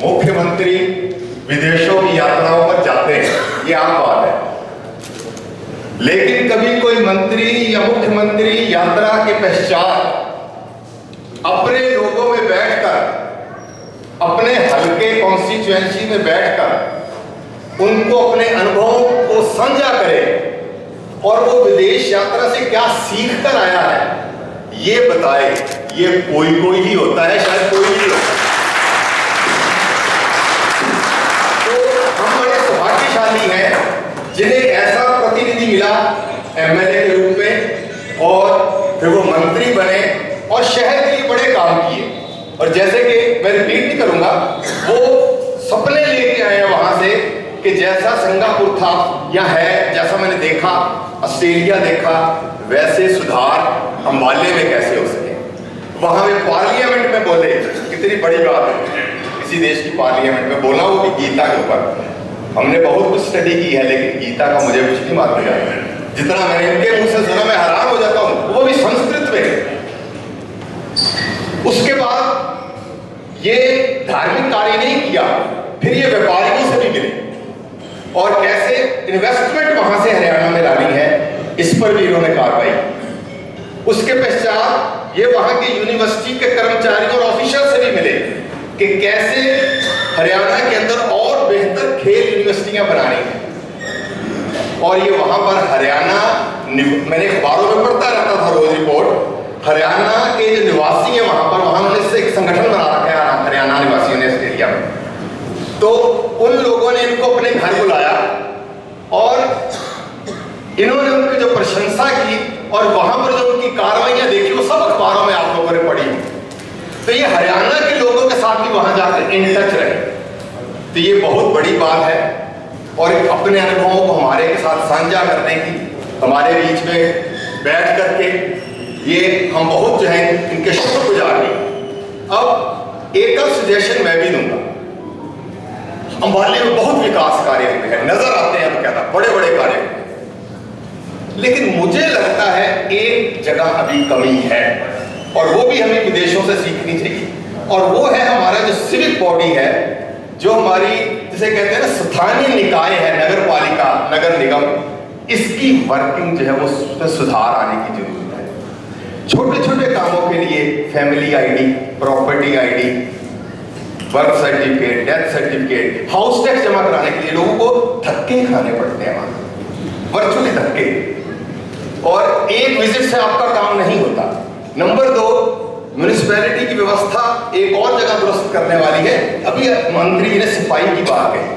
मुख्यमंत्री विदेशों की यात्राओं पर जाते हैं, ये आम बात है। लेकिन कभी कोई मंत्री या मुख्यमंत्री यात्रा के पश्चात अपने लोगों में बैठकर, अपने हल्के कॉन्स्टिट्यूएंसी में बैठकर उनको अपने अनुभवों को साझा करे और वो विदेश यात्रा से क्या सीख कर आया है ये बताए। ये कोई ही होता है, शायद कोई नहीं होता। तो हम बड़े सौभाग्यशाली हैं जिन्हें ऐसा प्रतिनिधि मिला एमएलए के रूप में, और फिर वो मंत्री बने और शहर के लिए बड़े काम किए। और जैसे कि मैं रिपीट नहीं करूंगा, वो सपने लेके आए हैं वहां से कि जैसा सिंगापुर था या है, जैसा मैंने देखा ऑस्ट्रेलिया देखा, वैसे सुधार अंबाले में कैसे हो सके। वहां वे पार्लियामेंट में बोले, कितनी बड़ी बात है किसी देश की पार्लियामेंट में बोला, वो भी गीता के ऊपर। हमने बहुत कुछ स्टडी की है लेकिन गीता का मुझे कुछ नहीं मालूम है। जितना मैंने इनके मुंह से सुना मैं हैरान हो जाता हूं, वो भी संस्कृत में। उसके बाद ये धार्मिक कार्य नहीं किया, फिर ये व्यापारियों से भी मिले और कैसे इन्वेस्टमेंट वहां से हरियाणा में लानी है, इस पर भी इन्होंने कार्रवाई। उसके पश्चात ये वहां के यूनिवर्सिटी के कर्मचारियों और ऑफिसर से भी मिले कि कैसे हरियाणा के अंदर और बेहतर खेल यूनिवर्सिटियां बनानी है। और ये वहां पर हरियाणा, मैंने अखबारों में पढ़ता रहता था रोज रिपोर्ट, हरियाणा के जो निवासी हैं वहां पर, वहां उन्होंने एक संगठन बना रखा है हरियाणा निवासियों ने ऑस्ट्रेलिया में। तो उन लोगों ने इनको अपने घर बुलाया और इन्होंने उनकी जो प्रशंसा की और वहां पर जो उनकी कार्रवाइयां देखी वो सब अखबारों में आप लोगों ने पढ़ी। तो ये हरियाणा के लोगों के साथ भी वहां जाकर इन टच रहे, तो ये बहुत बड़ी बात है। और अपने अनुभवों को हमारे के साथ साझा करने की, हमारे बीच में बैठ करके ये हम बहुत जो है इनके शुक्रगुजार हैं। अब एक सजेशन मैं भी दूंगा, अंबाले में बहुत विकास कार्य हुए हैं, नजर आते हैं, हम कहता बड़े बड़े कार्य, लेकिन मुझे लगता है एक जगह अभी कमी है और वो भी हमें विदेशों से सीखनी चाहिए। और वो है हमारा जो सिविक बॉडी है, जो हमारी जिसे कहते हैं ना स्थानीय निकाय है, नगर पालिका, नगर निगम, इसकी वर्किंग जो है वो सुधार आने की जरूरत है। छोटे छोटे कामों के लिए family ID, property ID, birth certificate, death certificate, house tax जमा कराने के लिए लोगों को धक्के खाने पड़ते हैं वहां, वर्चुअली धक्के, और एक विजिट से आपका काम नहीं होता। नंबर 2, म्युनिसिपैलिटी की व्यवस्था एक और जगह दुरुस्त करने वाली है। अभी मंत्री जी ने सफाई की बात कही,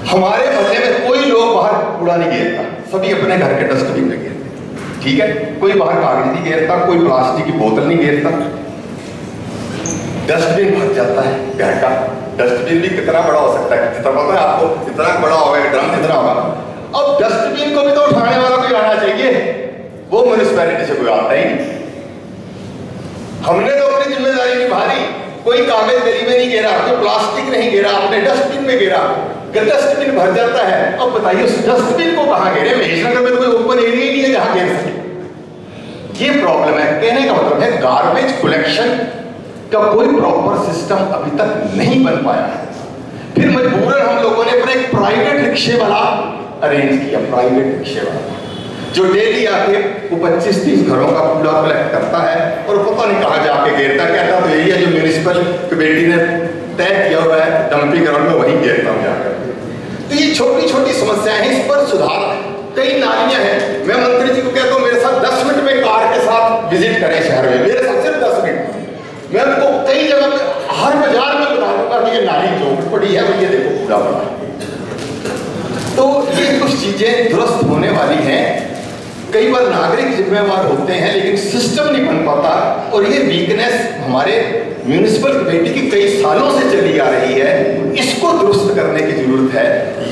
हमारे मोहल्ले में कोई लोग बाहर कूड़ा नहीं घेरता, सभी अपने घर के डस्टबिन में घेरते, ठीक है। कोई बाहर कागज नहीं घेरता, कोई प्लास्टिक की बोतल नहीं घेरता। डस्टबिन भर जाता है घर का। डस्टबिन भी कितना बड़ा हो सकता है, जितना पता है आपको, इतना बड़ा होगा, ड्रम जितना होगा। अब डस्टबिन को भी तो उठाने वाला कोई आना चाहिए, वो म्युनिसिपैलिटी से कोई आता ही नहीं। हमने तो अपनी जिम्मेदारी निभा दी, कोई कागज गली में नहीं गिरा, कोई प्लास्टिक नहीं गिरा, अपने डस्टबिन में गिरा, डस्टबिन भर जाता है। अब बताइए उस डस्टबिन को कहां गिरे? महेशनगर में तो कोई ओपन एरिया ही नहीं है जहां गिर सके। ये प्रॉब्लम है। कहने का मतलब है गार्बेज कलेक्शन का कोई प्रॉपर सिस्टम अभी तक नहीं बन पाया है। फिर मजबूरन हम लोगों ने अपना एक प्राइवेट रिक्शे वाला अरेंज किया, प्राइवेट रिक्शे वाला जो डेली आके वो 25-30 घरों का कूड़ा कलेक्ट करता है और पता नहीं कहाँ जाके गिरता। कहता तो यही है जो म्यूनिसिपल कमेटी ने तय किया हुआ है डंपिंग ग्राउंड में, वहीं गिरता हूँ जाकर। तो ये छोटी छोटी समस्याएं हैं, इस पर सुधार। कई नालियां हैं, मैं मंत्री जी को कहता हूँ मेरे साथ 10 मिनट में कार के साथ विजिट करें शहर में, मेरे साथ सिर्फ 10 मिनट। मैं उनको कई जगह पे हर बाजार में बता दूंगा कि ये नाली चौक पड़ी है, ये देखो कूड़ा पड़ा है। तो ये कुछ चीजें दुरुस्त होने वाली हैं। कई बार नागरिक जिम्मेवार होते हैं लेकिन सिस्टम नहीं बन पाता, और ये वीकनेस हमारे म्यूनिसिपल कमेटी की कई सालों से चली आ रही है। इसको दुरुस्त करने की जरूरत है।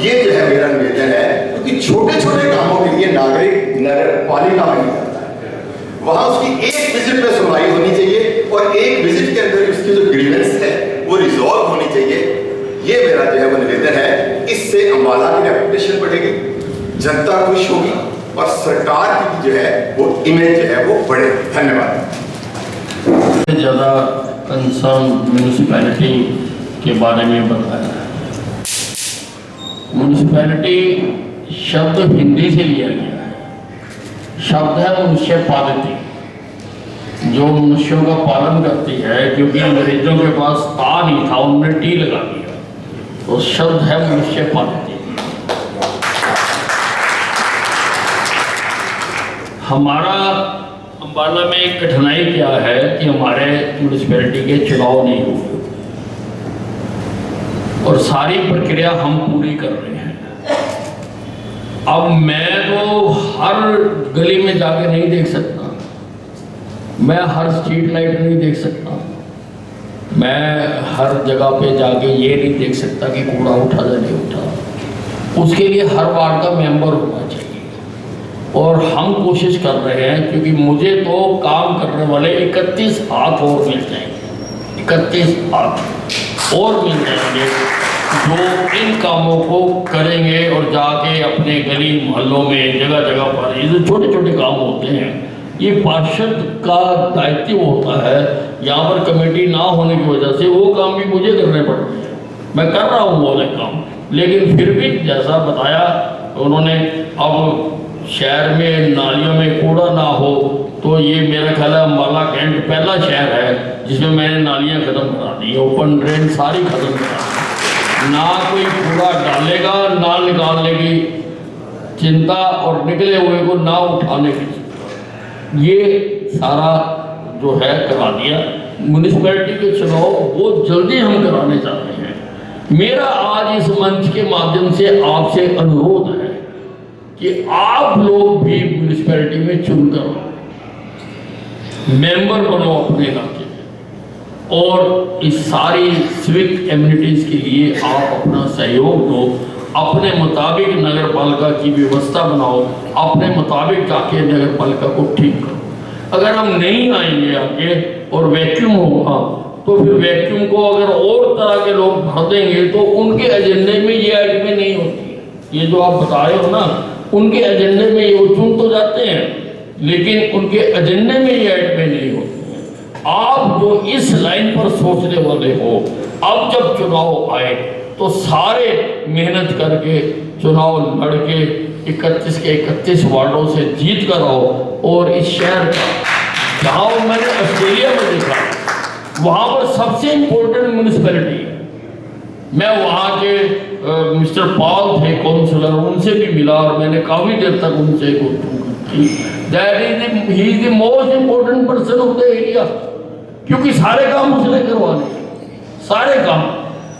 ये जो है मेरा निवेदन है, क्योंकि छोटे छोटे कामों के लिए नागरिक नगर पालिका में नहीं करता है, वहां उसकी एक विजिट में सुनवाई होनी चाहिए और एक विजिट के अंदर उसकी जो ग्रीवेंस है वो रिजॉल्व होनी चाहिए। ये मेरा जो है वो निवेदन है। इससे अम्बाला की रेपुटेशन बढ़ेगी, जनता खुश होगी और सरकार की जो है वो इमेज जो है वो बढ़े। धन्यवाद। ज़्यादा कंसर्न म्यूनिसिपैलिटी के बारे में बताया है। म्यूनिसिपैलिटी शब्द हिंदी से लिया गया है, शब्द है मनुष्य पालती, जो मनुष्यों का पालन करती है, क्योंकि अंग्रेजों के पास ता नहीं था, उन्होंने टी लगा दिया, तो शब्द है मनुष्य पालती। हमारा अम्बाला में कठिनाई क्या है कि हमारे म्यूनिसिपैलिटी के चुनाव नहीं हुए और सारी प्रक्रिया हम पूरी कर रहे हैं। अब मैं तो हर गली में जाके नहीं देख सकता, मैं हर स्ट्रीट लाइट नहीं देख सकता, मैं हर जगह पे जाके ये नहीं देख सकता कि कूड़ा उठा या नहीं उठा। उसके लिए हर वार्ड का मेंबर होना चाहिए और हम कोशिश कर रहे हैं, क्योंकि मुझे तो काम करने वाले 31 हाथ और मिल जाएंगे, 31 हाथ और मिल जाएंगे जो इन कामों को करेंगे और जाके अपने गली मोहल्लों में जगह जगह पर ये जो छोटे छोटे काम होते हैं ये पार्षद का दायित्व होता है। यहाँ पर कमेटी ना होने की वजह से वो काम भी मुझे करने पड़ रहे हैं। मैं कर रहा हूँ वो काम, लेकिन फिर भी जैसा बताया उन्होंने, अब शहर में नालियों में कूड़ा ना हो तो ये मेरा ख्याल है अम्बाला कैंट पहला शहर है जिसमें मैंने नालियाँ ख़त्म करा दी, ओपन ड्रेन सारी ख़त्म करा दी। ना कोई कूड़ा डालेगा, ना निकालने की चिंता और निकले हुए को ना उठाने की चिंता, ये सारा जो है करा दिया। म्यूनिसिपैलिटी के चुनाव बहुत जल्दी हम कराने चाहते हैं। मेरा आज इस मंच के माध्यम से आपसे अनुरोध है कि आप लोग भी म्यूनिसिपैलिटी में चुनकर मेंबर बनो अपने इलाके में और इस सारी सिविक एमिनिटीज़ के लिए आप अपना सहयोग दो। अपने मुताबिक नगर पालिका की व्यवस्था बनाओ, अपने मुताबिक जाके नगर पालिका को ठीक करो। अगर हम नहीं आएंगे आगे और वैक्यूम होगा तो फिर वैक्यूम को अगर और तरह के लोग भर देंगे तो उनके एजेंडे में ये आइटमें नहीं होती। ये जो आप बता रहे हो ना, उनके एजेंडे में ये चुन तो जाते हैं लेकिन उनके एजेंडे में ये आइटमें नहीं होती। आप जो इस लाइन पर सोचने वाले हो, अब जब चुनाव आए तो सारे मेहनत करके चुनाव लड़के 31 के 31 वार्डों से जीत कर आओ और इस शहर का, जहाँ मैंने ऑस्ट्रेलिया में देखा वहाँ पर सबसे इम्पोर्टेंट म्यूनिसिपैलिटी है। मैं वहाँ के मिस्टर पॉल थे काउंसलर, उनसे भी मिला और मैंने काफ़ी देर तक उनसे की। That he is the most important person of the area, क्योंकि सारे काम उसने करवाने, सारे काम।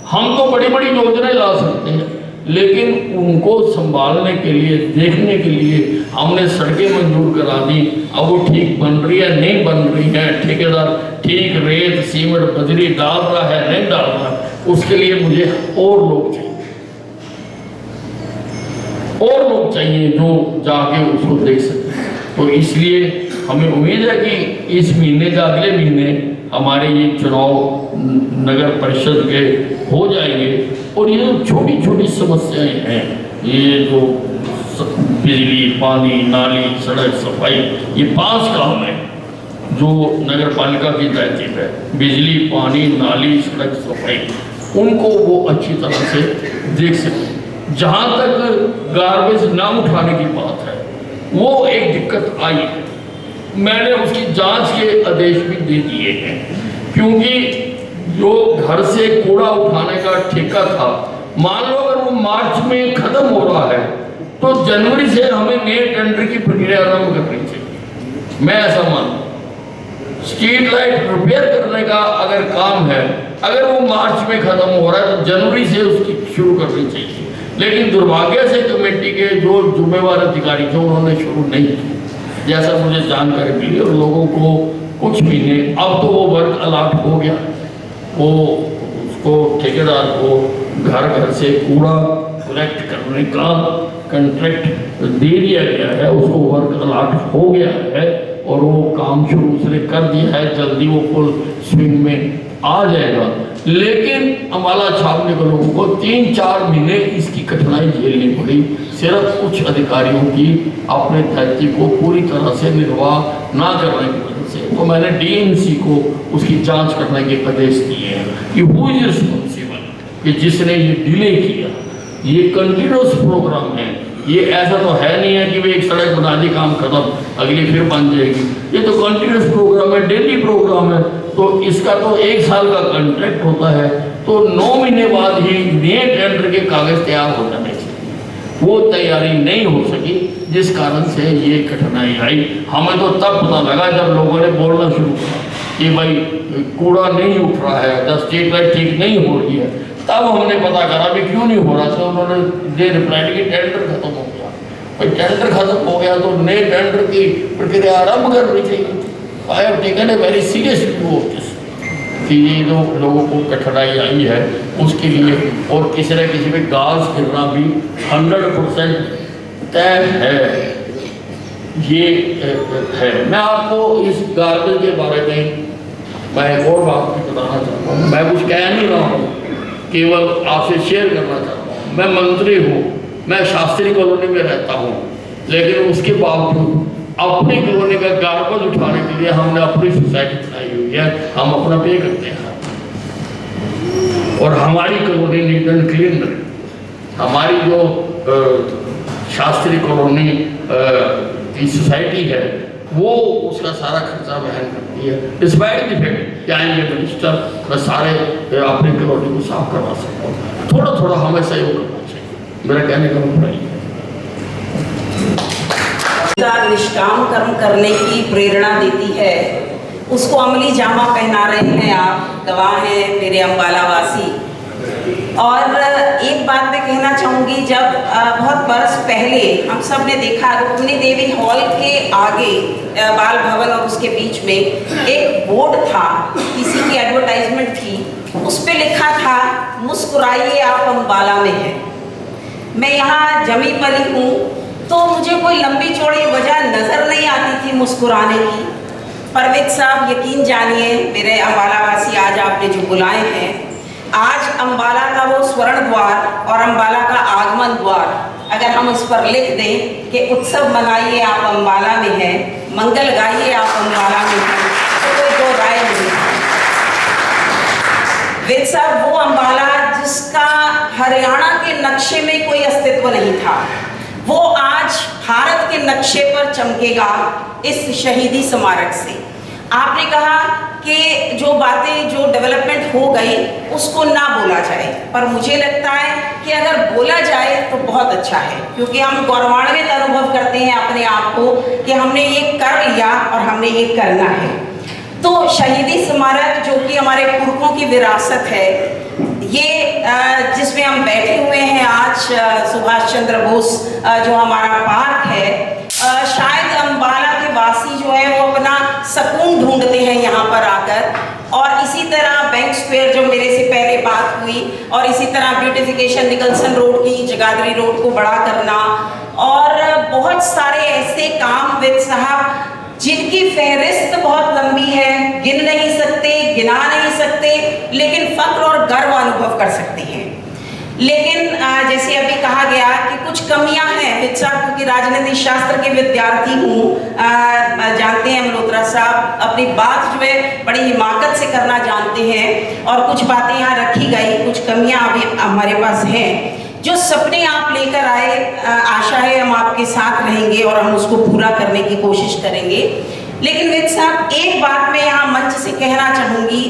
हम तो बड़ी बड़ी योजनाएं ला सकते हैं लेकिन उनको संभालने के लिए, देखने के लिए हमने सड़कें मंजूर करा दी। अब वो ठीक बन रही है नहीं बन रही है, ठेकेदार ठीक रेत सीमेंट बजरी डाल रहा है नहीं डाल रहा है, उसके लिए मुझे और लोग चाहिए, और लोग चाहिए जो जाके उसको देख सकें। तो इसलिए हमें उम्मीद है कि इस महीने या अगले महीने हमारे ये चुनाव नगर परिषद के हो जाएंगे और ये जो छोटी छोटी समस्याएं हैं, ये जो बिजली, पानी, नाली, सड़क, सफाई, ये 5 काम है जो नगर पालिका की दायित्व है। बिजली, पानी, नाली, सड़क, सफाई, उनको वो अच्छी तरह से देख सकें। जहाँ तक गार्बेज ना उठाने की बात है, वो एक दिक्कत आई है, मैंने उसकी जांच के आदेश भी दे दिए हैं, क्योंकि जो घर से कूड़ा उठाने का ठेका था, मान लो अगर वो मार्च में खत्म हो रहा है तो जनवरी से हमें नए टेंडर की प्रक्रिया आरंभ करनी चाहिए। मैं ऐसा मानता, स्ट्रीट लाइट रिपेयर करने का अगर काम है, अगर वो मार्च में खत्म हो रहा है तो जनवरी से उसकी शुरू करनी चाहिए। लेकिन दुर्भाग्य से कमेटी के जो जिम्मेवार अधिकारी थे उन्होंने शुरू नहीं की, जैसा मुझे जानकारी मिली, और लोगों को कुछ महीने, अब तो वो वर्क अलॉट हो गया, वो उसको ठेकेदार को घर घर से कूड़ा कलेक्ट करने का कंट्रैक्ट दे दिया गया है, उसको वर्क अलॉट हो गया है और वो काम शुरू उसने कर दिया है। जल्दी वो फुल स्विंग में आ जाएगा। लेकिन अम्बाला छापने के लोगों को 3-4 महीने इसकी कठिनाई झेलनी पड़ी, सिर्फ कुछ अधिकारियों की अपने दायित्व को पूरी तरह से निर्वाह ना करने की वजह से। तो मैंने डीएमसी को उसकी जांच करने के आदेश दिए हैं कि हु इज रिस्पॉन्सिबल, कि जिसने ये डिले किया। ये कंटिन्यूस प्रोग्राम है, ये ऐसा तो है नहीं है कि वे एक सड़क बना दी काम खत्म अगली फिर बन जाएगी। ये तो कंटिन्यूस प्रोग्राम है, डेली प्रोग्राम है। तो इसका तो 1 साल का कॉन्ट्रैक्ट होता है, तो 9 महीने बाद ही नए टेंडर के कागज तैयार हो जाने चाहिए। वो तैयारी नहीं हो सकी, जिस कारण से ये कठिनाई आई। हमें तो तब पता लगा जब लोगों ने बोलना शुरू किया कि भाई कूड़ा नहीं उठ रहा है, 10 स्ट्रीट लाइट ठीक नहीं हो रही है। तब हमने पता करा भी क्यों नहीं हो रहा। तो उन्होंने दे रिप्लाई कि टेंडर खत्म हो गया। भाई टेंडर खत्म हो गया तो नए टेंडर की प्रक्रिया आरम्भ करनी चाहिए। I have taken a very serious view of this कि ये जो लोगों को कठिनाई आई है उसके लिए, और किसी न किसी में गाज गिरना भी 100% तय है। ये है। मैं आपको इस गार्बेज के बारे में मैं एक और बात भी बताना चाहता हूँ। मैं कुछ कह नहीं रहा हूँ, केवल आपसे शेयर करना चाहता हूँ। मैं मंत्री हूँ, मैं शास्त्री कॉलोनी में रहता हूँ, लेकिन उसके बावजूद अपनी कॉलोनी का गार्बेज उठाने के लिए हमने अपनी सोसाइटी बनाई हुई है। हम अपना पे करते हैं और हमारी कॉलोनी नीट एंड क्लीन रहे। हमारी जो शास्त्री कॉलोनी की सोसाइटी है वो उसका सारा खर्चा वहन करती है। डिस्पाइट द फैक्ट कि आई एम ए मिनिस्टर, मैं सारे अपनी कॉलोनी को साफ करवा सकता हूँ। थोड़ा थोड़ा हमें सहयोग करना चाहिए, मेरा कहने का मतलब ये है। निष्काम कर्म करने की प्रेरणा देती है, उसको अमली जामा पहना रहे हैं आप, गवाह हैं मेरे अम्बाला वासी। और एक बात मैं कहना चाहूँगी, जब बहुत बरस पहले हम सब ने देखा रुक्मिणी देवी हॉल के आगे बाल भवन और उसके बीच में एक बोर्ड था, किसी की एडवर्टाइजमेंट थी, उस पे लिखा था मुस्कुराइए आप अम्बाला में हैं। मैं यहाँ जमी पली हूँ तो मुझे कोई लंबी चौड़ी वजह नज़र नहीं आती थी मुस्कुराने की। परवेज साहब यकीन जानिए मेरे अम्बाला वासी, आज आपने जो बुलाए हैं, आज अम्बाला का वो स्वर्ण द्वार और अम्बाला का आगमन द्वार अगर हम उस पर लिख दें कि उत्सव मनाइए आप अम्बाला में हैं, मंगल गाइए आप अम्बाला में हैं, तो कोई दो राय नहीं है। वेद साहब वो अम्बाला जिसका हरियाणा के नक्शे में कोई अस्तित्व नहीं था, वो आज भारत के नक्शे पर चमकेगा इस शहीदी स्मारक से। आपने कहा कि जो बातें जो डेवलपमेंट हो गई उसको ना बोला जाए, पर मुझे लगता है कि अगर बोला जाए तो बहुत अच्छा है, क्योंकि हम गौरवान्वित अनुभव करते हैं अपने आप को कि हमने ये कर लिया और हमने ये करना है। तो शहीदी स्मारक जो कि हमारे पुरखों की विरासत है, ये जिसमें हम बैठे हुए हैं आज, सुभाष चंद्र बोस जो हमारा पार्क है, शायद अम्बाला के वासी जो है वो अपना सुकून ढूंढते हैं यहाँ पर आकर। और इसी तरह बैंक स्क्वायर जो मेरे से पहले बात हुई, और इसी तरह ब्यूटिफिकेशन निकलसन रोड की, जगाधरी रोड को बड़ा करना, और बहुत सारे ऐसे काम विद साहब जिनकी फहरिस्त बहुत लंबी है, गिन नहीं सकते, गिना नहीं सकते, लेकिन फख्र और गर्व अनुभव कर सकते हैं। लेकिन जैसे अभी कहा गया कि कुछ कमियां हैं विद साहब, क्योंकि राजनीति शास्त्र के विद्यार्थी हूँ, जानते हैं मल्होत्रा साहब अपनी बात जो है बड़ी हिमाकत से करना जानते हैं, और कुछ बातें यहाँ रखी गई, कुछ कमियां अभी हमारे पास हैं। जो सपने आप लेकर आए, आशा है हम आपके साथ रहेंगे और हम उसको पूरा करने की कोशिश करेंगे। लेकिन वेद साहब एक बात मैं यहाँ मंच से कहना चाहूँगी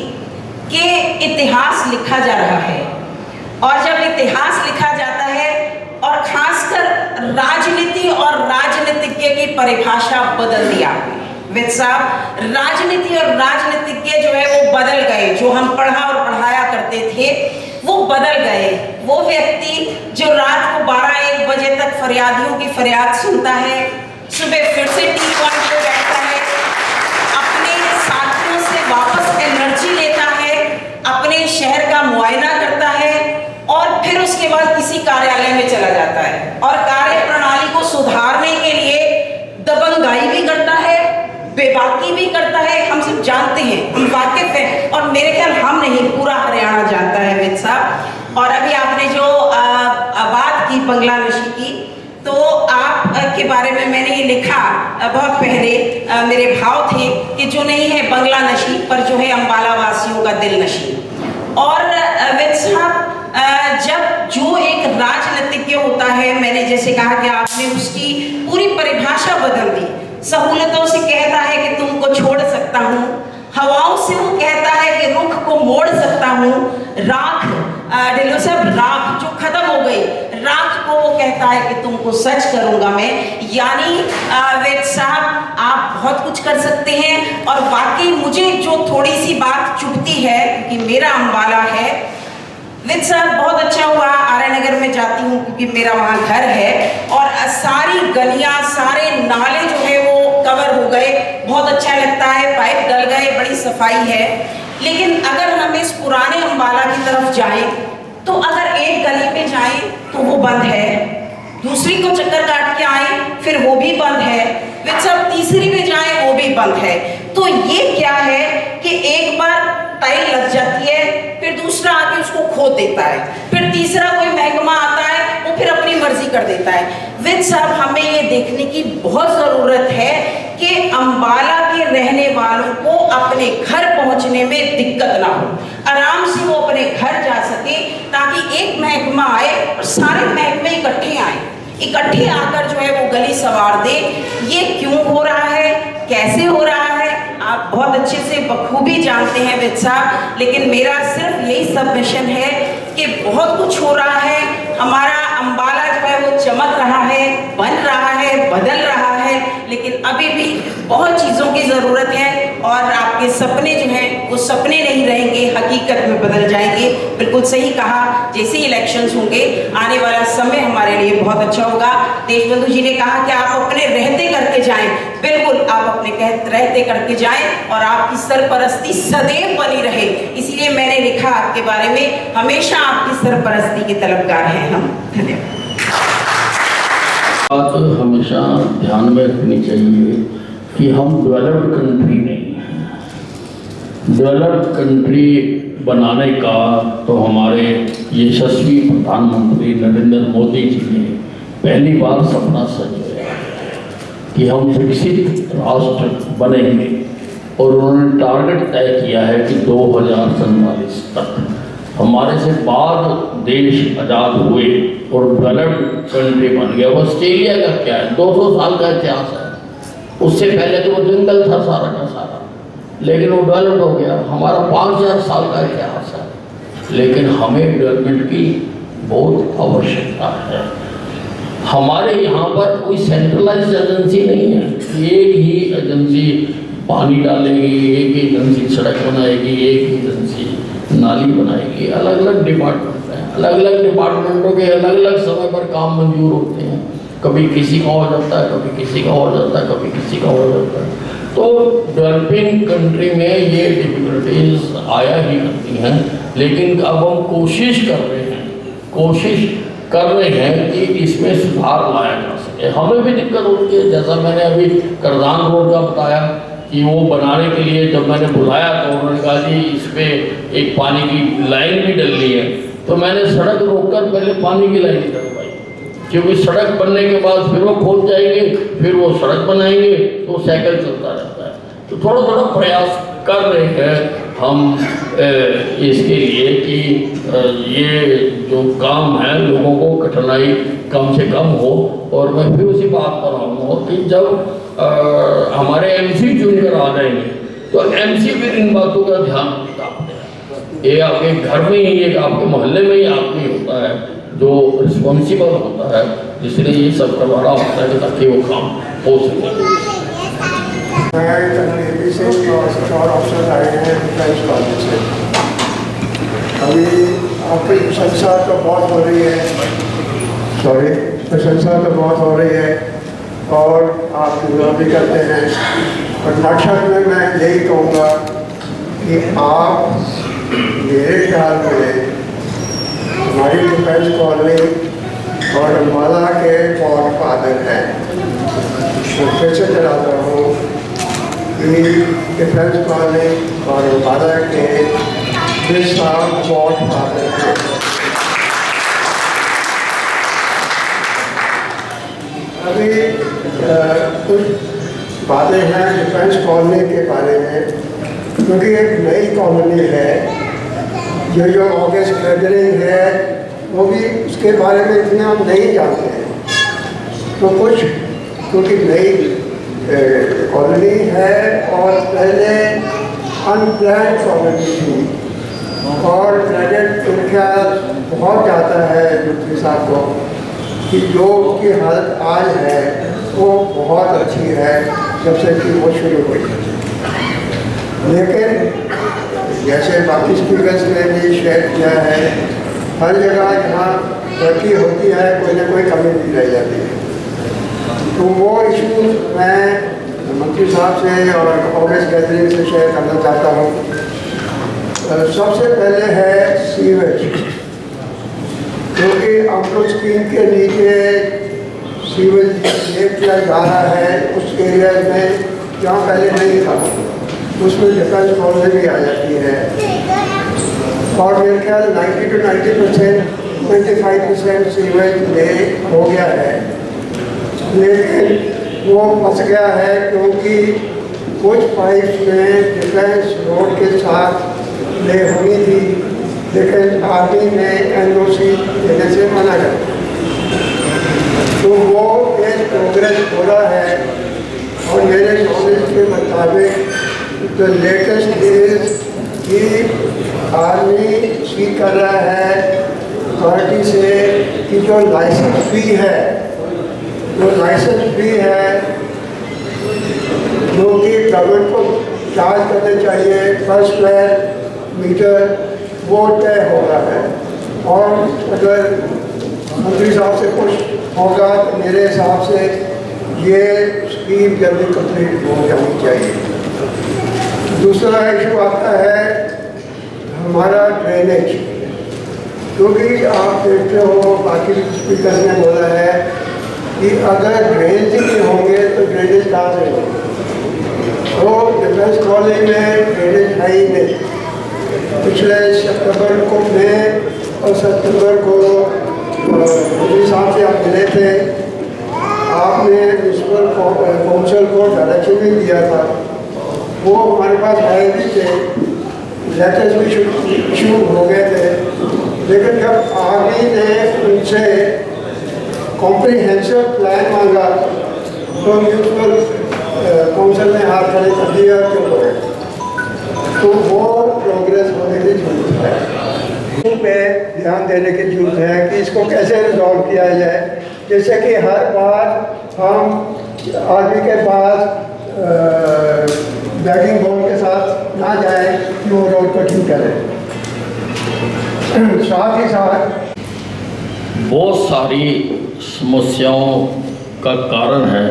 कि इतिहास लिखा जा रहा है, और जब इतिहास लिखा जाता है और खासकर राजनीति और राजनीतिज्ञ की परिभाषा बदल दिया वेद साहब, राजनीति और राजनीतिज्ञ जो है वो बदल गए। जो हम पढ़ा और पढ़ाया करते थे वो बदल गए। वो व्यक्ति जो रात को 12-1 बजे तक फरियादियों की फरियाद सुनता है, सुबह फिर से टी पॉइंट पे बैठता है, अपने साथियों से वापस एनर्जी लेता है, अपने शहर का मुआयना करता है, और फिर उसके बाद किसी कार्यालय में चला जाता है और कार्य प्रणाली को सुधारने के लिए दबंगाई भी करता है, बेबाकी भी करता है। हम सब जानते हैं, हम वाकिफ हैं, और मेरे ख्याल हम नहीं, पूरा हरियाणा जानता है वेद साहब। और अभी आपने जो बात की बंगला नशी की, तो आप के बारे में मैंने ये लिखा बहुत पहले, मेरे भाव थे कि जो नहीं है बंगला नशी, पर जो है अम्बाला वासियों का दिल नशी। और वेद साहब जब जो एक राजनीतिज्ञ होता है, मैंने जैसे कहा कि आपने उसकी पूरी परिभाषा बदल दी। सहूलतों से कहता है कि तुमको छोड़ सकता हूँ, हवाओं से वो कहता है कि रुख को मोड़ सकता हूँ, राख राख जो खत्म हो गई, राख को को वो कहता है कि तुमको सच करूंगा मैं। यानी वैद साहब आप बहुत कुछ कर सकते हैं। और वाकई मुझे जो थोड़ी सी बात चुभती है, क्योंकि मेरा अम्बाला है, वैद साहब बहुत अच्छा हुआ आर्य नगर में जाती हूँ क्योंकि मेरा वहाँ घर है, और सारी गलियाँ सारे नाले जो है वो कवर हो गए, बहुत अच्छा लगता है, पाइप डल गए, बड़ी सफाई है। लेकिन अगर हम इस पुराने अम्बाला की तरफ जाएं तो अगर एक गली पे जाएं तो वो बंद है, दूसरी को चक्कर काट के आए फिर वो भी बंद है, फिर सब तीसरी में जाएं वो भी बंद है। तो ये क्या है कि एक बार टाइल लग जाती है, फिर दूसरा आके उसको खोद देता है, फिर तीसरा कोई महकमा आता है वो फिर अपनी मर्जी कर देता है। विद साहब हमें ये देखने की बहुत ज़रूरत है कि अम्बाला के रहने वालों को अपने घर पहुंचने में दिक्कत ना हो, आराम से वो अपने घर जा सके, ताकि एक महकमा आए और सारे महकमे इकट्ठे आए, इकट्ठे आकर जो है वो गली सवार दे। ये क्यों हो रहा है, कैसे हो रहा है, आप बहुत अच्छे से बखूबी जानते हैं विद साहब, लेकिन मेरा सिर्फ यही सबमिशन है कि बहुत कुछ हो रहा है, हमारा अम्बाला जो है वो चमक रहा है, बन रहा है, बदल रहा है, लेकिन अभी भी बहुत चीज़ों की ज़रूरत है। और आपके सपने जो हैं वो सपने नहीं रहेंगे, हकीकत में बदल जाएंगे। बिल्कुल सही कहा, जैसे ही इलेक्शंस होंगे आने वाला समय हमारे लिए बहुत अच्छा होगा। देशबंधु जी ने कहा कि आप अपने रहते करके जाएं, बिल्कुल आप अपने रहते करके जाएं और आपकी सरपरस्ती सदैव बनी रहे। इसलिए मैंने लिखा आपके बारे में, हमेशा आपकी सरपरस्ती के तलबगार हैं हम। धन्यवाद। बात हमेशा ध्यान में रखनी चाहिए कि हम डेवलप्ड कंट्री नहीं हैं। डेवलप्ड कंट्री बनाने का तो हमारे यशस्वी प्रधानमंत्री नरेंद्र मोदी जी ने पहली बार सपना सजाया कि हम विकसित राष्ट्र बनेंगे, और उन्होंने टारगेट तय किया है कि 2047 तक हमारे से बाद देश आज़ाद हुए और डेवलप्ड कंट्री बन गया। ऑस्ट्रेलिया का क्या है, 200 साल का इतिहास है, उससे पहले तो वो जंगल था सारा का सारा, लेकिन वो डेवलप हो गया। हमारा 5000 साल का इतिहास है, लेकिन हमें डेवलपमेंट की बहुत आवश्यकता है। हमारे यहाँ पर कोई सेंट्रलाइज्ड एजेंसी नहीं है, एक ही एजेंसी पानी डालेगी, एक ही एजेंसी सड़क बनाएगी, एक ही एजेंसी नाली बनाएगी। अलग अलग डिपार्टमेंट हैं, अलग अलग डिपार्टमेंटों के अलग अलग समय पर काम मंजूर होते हैं, कभी किसी का हो जाता है, कभी किसी का हो जाता है, कभी किसी का हो जाता है। तो डेवलपिंग कंट्री में ये डिफिकल्टीज आया ही करती हैं, लेकिन अब हम कोशिश कर रहे हैं कि इसमें सुधार लाया जा सके। हमें भी दिक्कत होती है, जैसा मैंने अभी करदान रोड का बताया कि वो बनाने के लिए जब मैंने बुलाया तो उन्होंने कहा जी इस पर एक पानी की लाइन भी डलनी है, तो मैंने सड़क रोककर पहले पानी की लाइन डलवाई, क्योंकि सड़क बनने के बाद फिर वो खोल जाएंगे, फिर वो सड़क बनाएंगे तो साइकिल चलता रहता है। तो थोड़ा थोड़ा प्रयास कर रहे हैं हम इसके लिए कि ये जो काम है लोगों को कठिनाई कम से कम हो। और मैं फिर उसी बात पर आऊँगा कि जब हमारे एमसी चुनकर आ जाएंगे तो एमसी फिर इन बातों का ध्यान रखते हैं। ये आपके घर में ही, एक आपके मोहल्ले में ही आदमी होता है जो रिस्पॉन्सिबल होता है, जिसने ये सब करवाना होता है ताकि वो काम हो सके। और अफसर आए हैं डिफेंस कॉलेज से। अभी आपकी प्रशंसा तो बहुत हो रही है, प्रशंसा तो बहुत हो रही है और आप दुआ भी करते हैं। और नक्शल में मैं यही कहूँगा कि आप मेरे ख्याल में हमारी डिफेंस कॉलोनी और अम्बाला के गॉड फादर हैं। मैं फिर से चलाता हूँ कि डिफेंस कॉलोनी और अम्बाला के गॉड फादर हैं। अभी कुछ बातें हैं डिफेंस कॉलोनी के बारे में, क्योंकि एक नई कॉलोनी है, जो ऑगस्ट गैदरिंग है वो भी उसके बारे में इतना हम नहीं जानते हैं। तो कुछ क्योंकि नई कॉलोनी है और पहले अनप्लान्ड कॉलोनी थी और क्रेडिट उनका बहुत जाता है डिप्टी साहब को। कि जो की हालत आज है वो बहुत अच्छी है जब से कि वो शुरू हुई। लेकिन जैसे बाकी स्पीकर्स ने भी शेयर किया है, हर जगह जहाँ तरक्की होती है कोई ना कोई कमी भी रह जाती है। तो वो इशू मैं मंत्री साहब से और कांग्रेस गैदरिंग से शेयर करना चाहता हूँ। सबसे पहले है सीवेज, क्योंकि अमृत स्कीम के नीचे सीवेज ले किया जा रहा है उस एरिया में जहाँ पहले नहीं था, उसमें डिफेंस कॉलोनी भी आ जाती है और मेरे ख्याल 90 to 90%, 25% सीवेज ले हो गया है। लेकिन वो फंस गया है क्योंकि कुछ पाइप में डिफेंस रोड के साथ ले होनी थी, लेकिन आर्मी ने NOC देने से मना कर दिया। तो वो एक प्रोग्रेस हो रहा है और मेरे नॉलेज के मुताबिक द लेटेस्ट इज कि आर्मी सीख कर रहा है अथॉरिटी से कि जो लाइसेंस फी है, जो कि गवर्नमेंट को चार्ज करने चाहिए पर स्क्वायर मीटर, वो तय हो रहा है। और अगर मंत्री साहब से कुछ होगा तो मेरे हिसाब से ये स्कीम जल्दी कंप्लीट हो जानी चाहिए। दूसरा इशू आता है हमारा ड्रेनेज, क्योंकि आप देखते हो बाकी स्पीकर ने बोला है कि अगर ड्रेनेज नहीं होंगे तो ड्रेनेज कहाँ से होंगे। तो डिफेंस कॉलेज में ड्रेनेज है ही नहीं। पिछले सितंबर को में और सितंबर को मोदी साहब से आप मिले थे, आपने म्यूनसिपल काउंसिल को डायरेक्शन भी दिया था, वो हमारे पास आए भी थे, लेटर्स भी इशू हो गए थे। लेकिन जब आर्मी ने उनसे कॉम्प्रिहेंसिव प्लान मांगा तो म्यूनसिपल काउंसिल ने हाथ खड़े कर दिया क्यों। तो वो प्रोग्रेस होने की जरूरत है, पे ध्यान देने की जरूरत है कि इसको कैसे रिजॉल्व किया जाए, जैसे कि हर बार हम आदमी के पास बैगिंग बॉल के साथ ना जाए कि वो रोड को ठीक करें। साथ ही साथ बहुत सारी समस्याओं का कारण है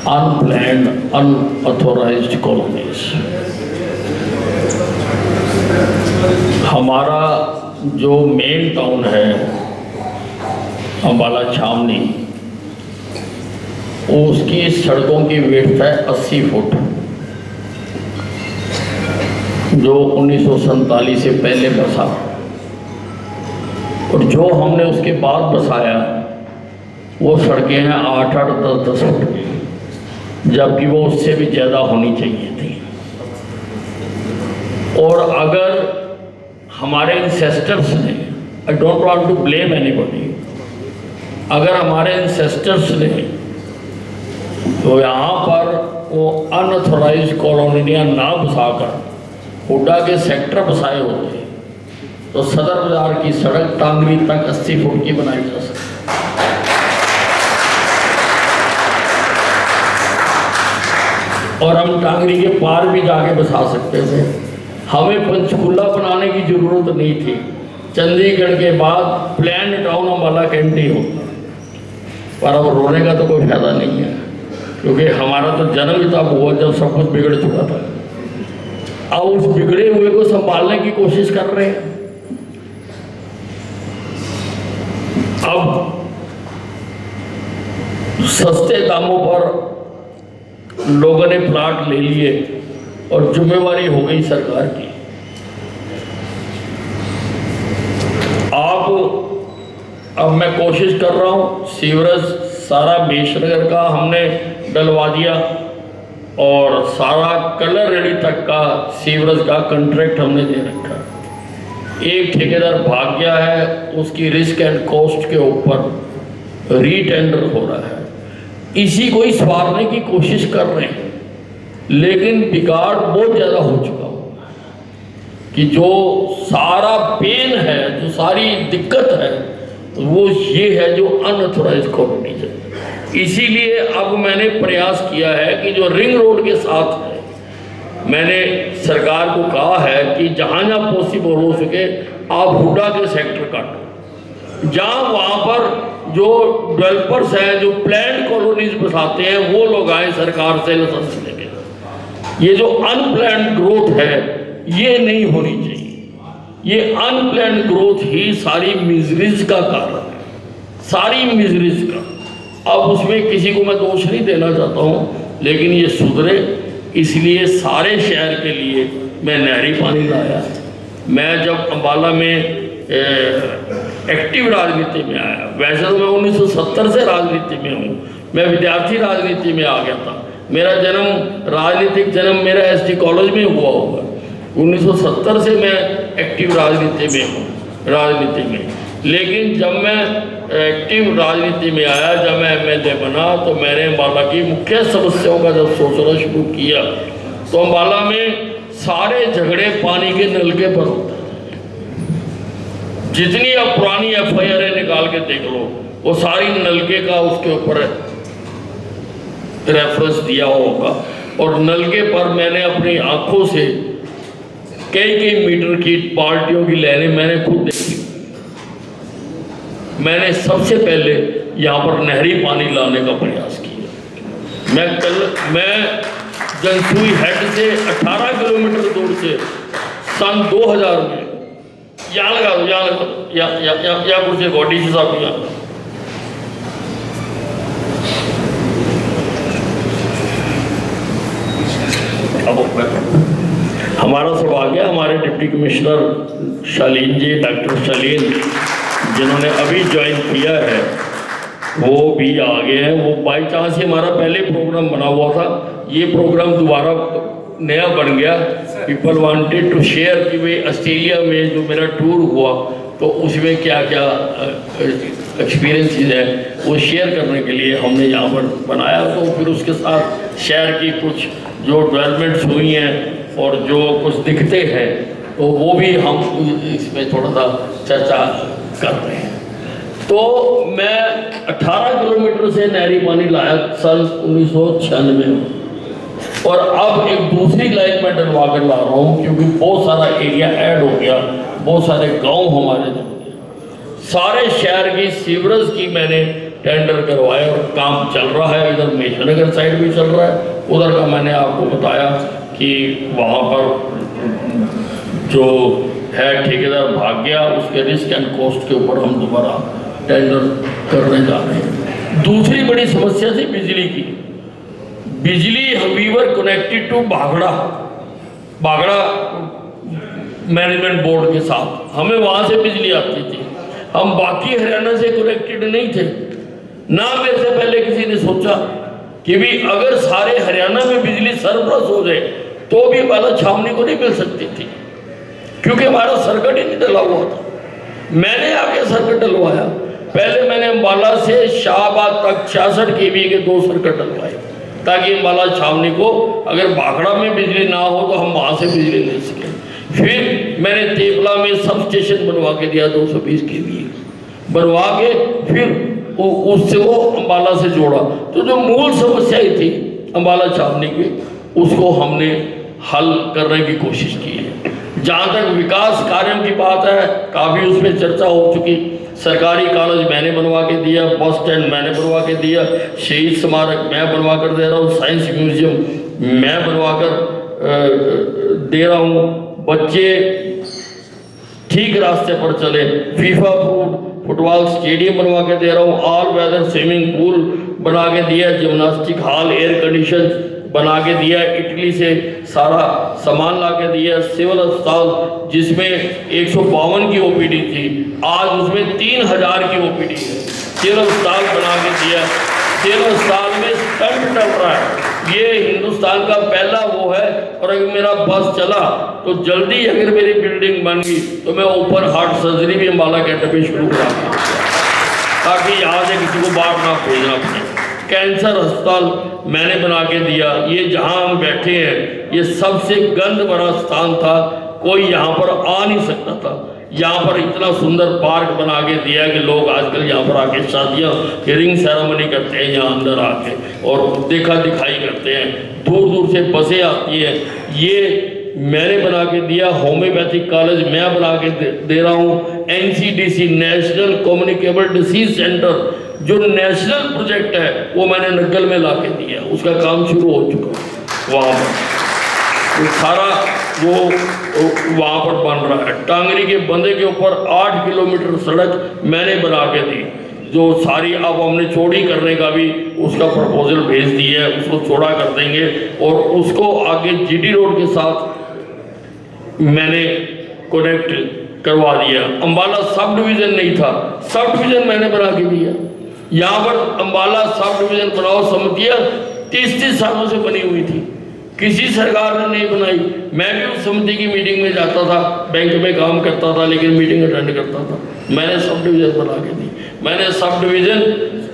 अनप्लैन्ड अनऑथोराइज्ड कॉलोनीज। हमारा जो मेन टाउन है अम्बाला छावनी, उसकी सड़कों की विड्थ है 80 फुट, जो 1947 से पहले बसा, और जो हमने उसके बाद बसाया वो सड़कें हैं 8-8, 10-10 फुट की, जबकि वो उससे भी ज़्यादा होनी चाहिए थी। और अगर हमारे इंसेस्टर्स ने, I don't want to blame anybody, अगर हमारे इंसेस्टर्स ने तो यहाँ पर वो अनऑथोराइज्ड कॉलोनियाँ ना बसाकर हुड्डा के सेक्टर बसाए होते तो सदर बाजार की सड़क टांगरी तक 80 फुट की बनाई जा सकती। और हम टांगरी के पार भी जाके बसा सकते थे। हमें पंचकूला बनाने की ज़रूरत नहीं थी। चंडीगढ़ के बाद प्लान टाउन अम्बाला कैंटी होता, पर अब रोने का तो कोई फायदा नहीं है, क्योंकि हमारा तो जन्म ही तब हुआ जब सब कुछ बिगड़ चुका था। अब उस बिगड़े हुए को संभालने की कोशिश कर रहे हैं। अब सस्ते दामों पर लोगों ने प्लाट ले लिए और जिम्मेवारी हो गई सरकार की। अब मैं कोशिश कर रहा हूँ, सीवरेज सारा मेशनगर का हमने डलवा दिया और सारा कलर रेडी तक का सीवरेज का कॉन्ट्रैक्ट हमने दे रखा। एक ठेकेदार भाग गया है, उसकी रिस्क एंड कॉस्ट के ऊपर रीटेंडर हो रहा है। इसी को ही सवारने की कोशिश कर रहे हैं, लेकिन बिगाड़ बहुत ज़्यादा हो चुका कि जो सारा पेन है, जो सारी दिक्कत है, वो ये है जो अनऑथोराइज कॉलोनीज है। इसीलिए अब मैंने प्रयास किया है कि जो रिंग रोड के साथ है, मैंने सरकार को कहा है कि जहाँ जहाँ पॉसिबल हो सके आप हुडा के सेक्टर काटो, जहाँ वहाँ पर जो डेवलपर्स हैं जो प्लान्ड कॉलोनीज बसाते हैं वो लोग आए सरकार से लाइसेंस लेके। ये जो अनप्लान्ड ग्रोथ है ये नहीं होनी चाहिए। ये अनप्लान्ड ग्रोथ ही सारी मिजरीज का कारण है, सारी मिजरीज का। अब उसमें किसी को मैं दोष नहीं देना चाहता हूँ, लेकिन ये सुधरे, इसलिए सारे शहर के लिए मैं नहरी पानी लाया। मैं जब अम्बाला में एक्टिव राजनीति में आया, वैसे तो मैं 1970 से राजनीति में हूँ, मैं विद्यार्थी राजनीति में आ गया था। मेरा जन्म, राजनीतिक जन्म मेरा एसडी कॉलेज में हुआ होगा। 1970 से मैं एक्टिव राजनीति में हूँ, राजनीति में। लेकिन जब मैं एक्टिव राजनीति में आया, जब मैं एमएलए बना, तो मैंने अम्बाला की मुख्य समस्याओं का जब सोचना शुरू किया तो अम्बाला में सारे झगड़े पानी के नलके पर होते हैं। जितनी अब पुरानी FIR निकाल के देख लो, वो सारी नलके का उसके ऊपर रेफरेंस दिया होगा। और नलके पर मैंने अपनी आंखों से कई मीटर की बाल्टियों की लाइनें मैंने खुद देखी। मैंने सबसे पहले यहाँ पर नहरी पानी लाने का प्रयास किया। मैं जनसुई हेड से 18 किलोमीटर दूर से सन 2000 में, यहाँ लगा दो, यहाँ लगा दो, या कुछ गॉडी से साहब यहाँ। हमारा सौभाग्य, हमारे डिप्टी कमिश्नर शालीन जी, डॉक्टर शालीन, जिन्होंने अभी ज्वाइन किया है, वो भी आ गए हैं। वो बाई चांस ही हमारा पहले प्रोग्राम बना हुआ था, ये प्रोग्राम दोबारा नया बन गया। पीपल वांटेड टू शेयर कि भाई ऑस्ट्रेलिया में जो मेरा टूर हुआ तो उसमें क्या क्या एक्सपीरियंसेस है वो शेयर करने के लिए हमने यहाँ पर बनाया। तो फिर उसके साथ शहर की कुछ जो डेवलपमेंट्स हुई हैं और जो कुछ दिखते हैं तो वो भी हम इसमें थोड़ा सा चर्चा कर रहे हैं। तो मैं 18 किलोमीटर से नहरी पानी लाया सन 1996 में, और अब एक दूसरी लाइन में डलवा कर ला रहा हूँ, क्योंकि बहुत सारा एरिया ऐड हो गया, बहुत सारे गांव हमारे जुड़ गए। सारे शहर की सीवरेज की मैंने टेंडर करवाए और काम चल रहा है। इधर मेशनगर साइड भी चल रहा है, उधर का मैंने आपको बताया कि वहाँ पर जो है ठेकेदार भाग गया, उसके रिस्क एंड कॉस्ट के ऊपर हम दोबारा टेंडर करने जा रहे हैं। दूसरी बड़ी समस्या थी बिजली की। बिजली वी वर कनेक्टेड टू बागड़ा मैनेजमेंट बोर्ड के साथ, हमें वहाँ से बिजली आती थी। हम बाकी हरियाणा से कनेक्टेड नहीं थे। ना मेरे से पहले किसी ने सोचा कि भी अगर सारे हरियाणा में बिजली सरप्लस हो जाए तो भी अम्बाला छावनी को नहीं मिल सकती थी, क्योंकि हमारा सर्किट ही नहीं डला हुआ था। मैंने आके सर्किट डलवाया। पहले मैंने अम्बाला से शाहबाद तक 66 kV के 2 सर्किट डलवाए, ताकि अम्बाला छावनी को अगर भाखड़ा में बिजली ना हो तो हम वहाँ से बिजली ले सकें। फिर मैंने तेपला में सब स्टेशन बनवा के दिया 220 kV बनवा के, फिर उससे वो अम्बाला से जोड़ा। तो जो मूल समस्या थी अम्बाला छावनी की, उसको हमने हल करने की कोशिश की है। जहाँ तक विकास कार्यों की बात है, काफ़ी उसमें चर्चा हो चुकी। सरकारी कॉलेज मैंने बनवा के दिया, बस स्टैंड मैंने बनवा के दिया, शहीद स्मारक मैं बनवा कर दे रहा हूँ, साइंस म्यूजियम मैं बनवा कर दे रहा हूँ। बच्चे ठीक रास्ते पर चले, फीफा फुटबॉल स्टेडियम बनवा के दे रहा हूँ, ऑल वेदर स्विमिंग पूल बना के दिया, जिम्नास्टिक हॉल एयर कंडीशन बना के दिया, इटली से सारा सामान ला के दिया। सिविल अस्पताल जिसमें 152 की OPD थी, आज उसमें 3000 की OPD है। सिविल अस्पताल बना के दिया। सिविल अस्पताल में स्टंट चल रहा है, ये हिंदुस्तान का पहला वो है। और अगर मेरा बस चला तो जल्दी अगर मेरी बिल्डिंग बन गई तो मैं ओपन हार्ट सर्जरी भी अम्बाला कैंट में शुरू करा, ताकि यहाँ से किसी को बाहर ना भेजना पड़े। कैंसर अस्पताल मैंने बना के दिया। ये जहाँ हम बैठे हैं ये सबसे गंद भरा स्थान था, कोई यहाँ पर आ नहीं सकता था। यहाँ पर इतना सुंदर पार्क बना के दिया कि लोग आजकल यहाँ पर आके शादियाँ रिंग सेरेमनी करते हैं, यहाँ अंदर आके और देखा दिखाई करते हैं। दूर दूर से बसें आती हैं। ये मैंने बना के दिया। होम्योपैथिक कॉलेज मैं बना के दे रहा हूँ। NCDC national communicable disease centre जो नेशनल प्रोजेक्ट है वो मैंने नग्गल में ला के दिया, उसका काम शुरू हो चुका वहाँ पर। तो सारा वो वहाँ पर बन रहा है। टांगरी के बंदे के ऊपर 8 किलोमीटर सड़क मैंने बना के दी, जो सारी अब हमने चौड़ी करने का भी उसका प्रपोजल भेज दिया है, उसको चौड़ा कर देंगे और उसको आगे GT रोड के साथ मैंने कनेक्ट करवा दिया। अम्बाला सब डिवीज़न नहीं था, सब डिवीज़न मैंने बना के दिया। यहाँ पर अम्बाला सब डिवीज़न बनाओ समितियाँ 30-30 सालों से बनी हुई थी, किसी सरकार ने नहीं बनाई। मैं भी उस समिति की मीटिंग में जाता था, बैंक में काम करता था, लेकिन मीटिंग अटेंड करता था। मैंने सब डिवीज़न बना के दी, मैंने सब डिवीज़न,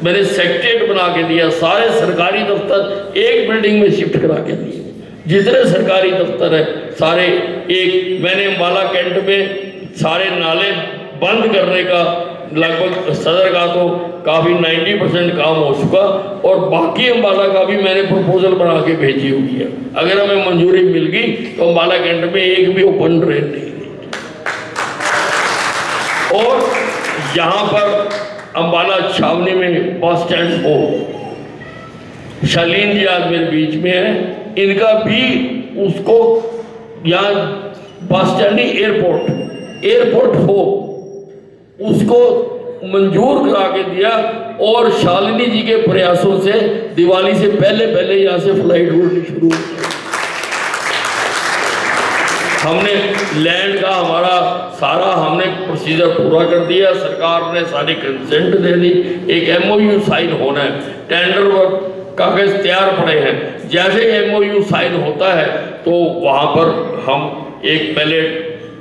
मैंने सेक्रेटरीट बना के दिया। सारे सरकारी दफ्तर एक बिल्डिंग में शिफ्ट करा के दिए, जितने सरकारी दफ्तर है सारे एक। मैंने अम्बाला कैंट में सारे नाले बंद करने का लगभग सदर का तो काफ़ी 90% काम हो चुका और बाकी अम्बाला का भी मैंने प्रपोजल बना के भेजी हुई है। अगर हमें मंजूरी मिल गई तो अम्बाला कैंट में एक भी ओपन ट्रेन नहीं है। और यहाँ पर अम्बाला छावनी में बस स्टैंड हो, शालीन जी आज मेरे बीच में है, इनका भी उसको यहाँ बस स्टैंड नहीं एयरपोर्ट हो उसको मंजूर करा के दिया। और शालिनी जी के प्रयासों से दिवाली से पहले यहाँ से फ्लाइट उड़नी शुरू हो गई। हमने लैंड का हमारा सारा हमने प्रोसीजर पूरा कर दिया, सरकार ने सारी कंसेंट दे दी। एक MOU साइन होना है, टेंडर वर्क कागज तैयार पड़े हैं। जैसे MOU साइन होता है तो वहाँ पर हम एक पहले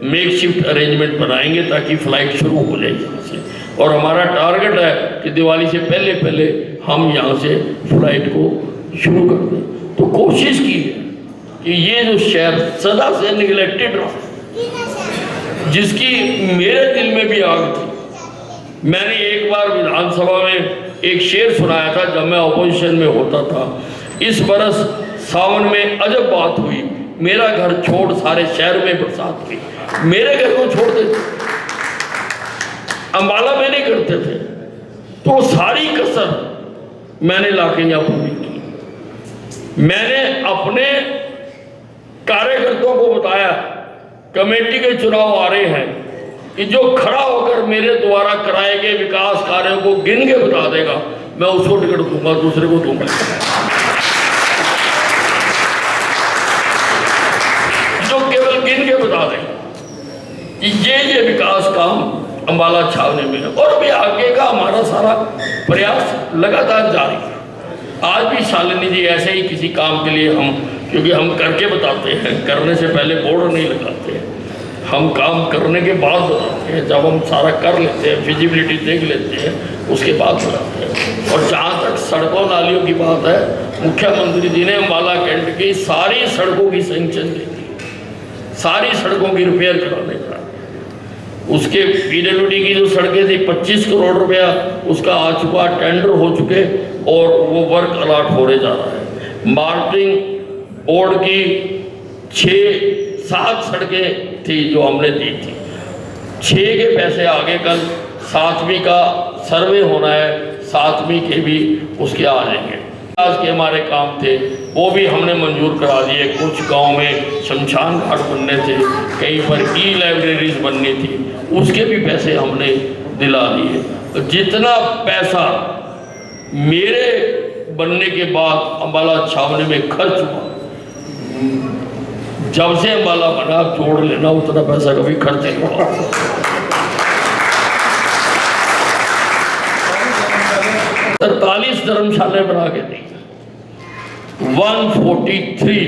मेकशिफ्ट अरेंजमेंट बनाएंगे ताकि फ़्लाइट शुरू हो जाए यहाँ से। और हमारा टारगेट है कि दिवाली से पहले हम यहाँ से फ़्लाइट को शुरू कर दें। तो कोशिश की है कि ये जो शहर सदा से निगलेक्टेड रहा, जिसकी मेरे दिल में भी आग थी। मैंने एक बार विधानसभा में एक शेर सुनाया था जब मैं अपोजिशन में होता था। इस बरस सावन में अजब बात हुई, मेरा घर छोड़ सारे शहर में बरसात हुई। मेरे घर को छोड़ देते, अम्बाला में नहीं करते थे, तो सारी कसर मैंने लाके यहाँ पूरी की। मैंने अपने कार्यकर्ताओं को बताया कमेटी के चुनाव आ रहे हैं कि जो खड़ा होकर मेरे द्वारा कराए गए विकास कार्यों को गिन के बता देगा मैं उसको टिकट दूंगा, दूसरे को दूंगा। जो केवल गिन के बता देगा कि ये विकास काम अम्बाला छावनी में है। और भी आगे का हमारा सारा प्रयास लगातार जारी है। आज भी शालिनी जी ऐसे ही किसी काम के लिए हम, क्योंकि हम करके बताते हैं, करने से पहले बोर्ड नहीं लगाते हैं, हम काम करने के बाद बताते हैं। जब हम सारा कर लेते हैं, फिजिबिलिटी देख लेते हैं, उसके बाद बताते हैं। और जहाँ तक सड़कों नालियों की बात है, मुख्यमंत्री जी ने अम्बाला कैंट की सारी सड़कों की सेंक्शन दे दी, सारी सड़कों की रिपेयर कराने का। उसके PWD की जो सड़कें थी 25 करोड़ रुपया उसका आ चुका, टेंडर हो चुके और वो वर्क अलॉट होने जा रहा है। मार्केटिंग बोर्ड की 6-7 सड़कें थी जो हमने दी थी, 6 के पैसे आगे, कल 7वीं का सर्वे होना है, 7वीं के भी उसके आ जाएंगे। आज के हमारे काम थे वो भी हमने मंजूर करा दिए। कुछ गांव में शमशान घाट बनने थे, कहीं पर लाइब्रेरीज बननी थी, उसके भी पैसे हमने दिला दिए। तो जितना पैसा मेरे बनने के बाद अम्बाला छावनी में खर्च हुआ, जब से अम्बाला बना जोड़ लेना उतना पैसा कभी खर्च नहीं हुआ। 43 धर्मशालाएं बना के दी, 143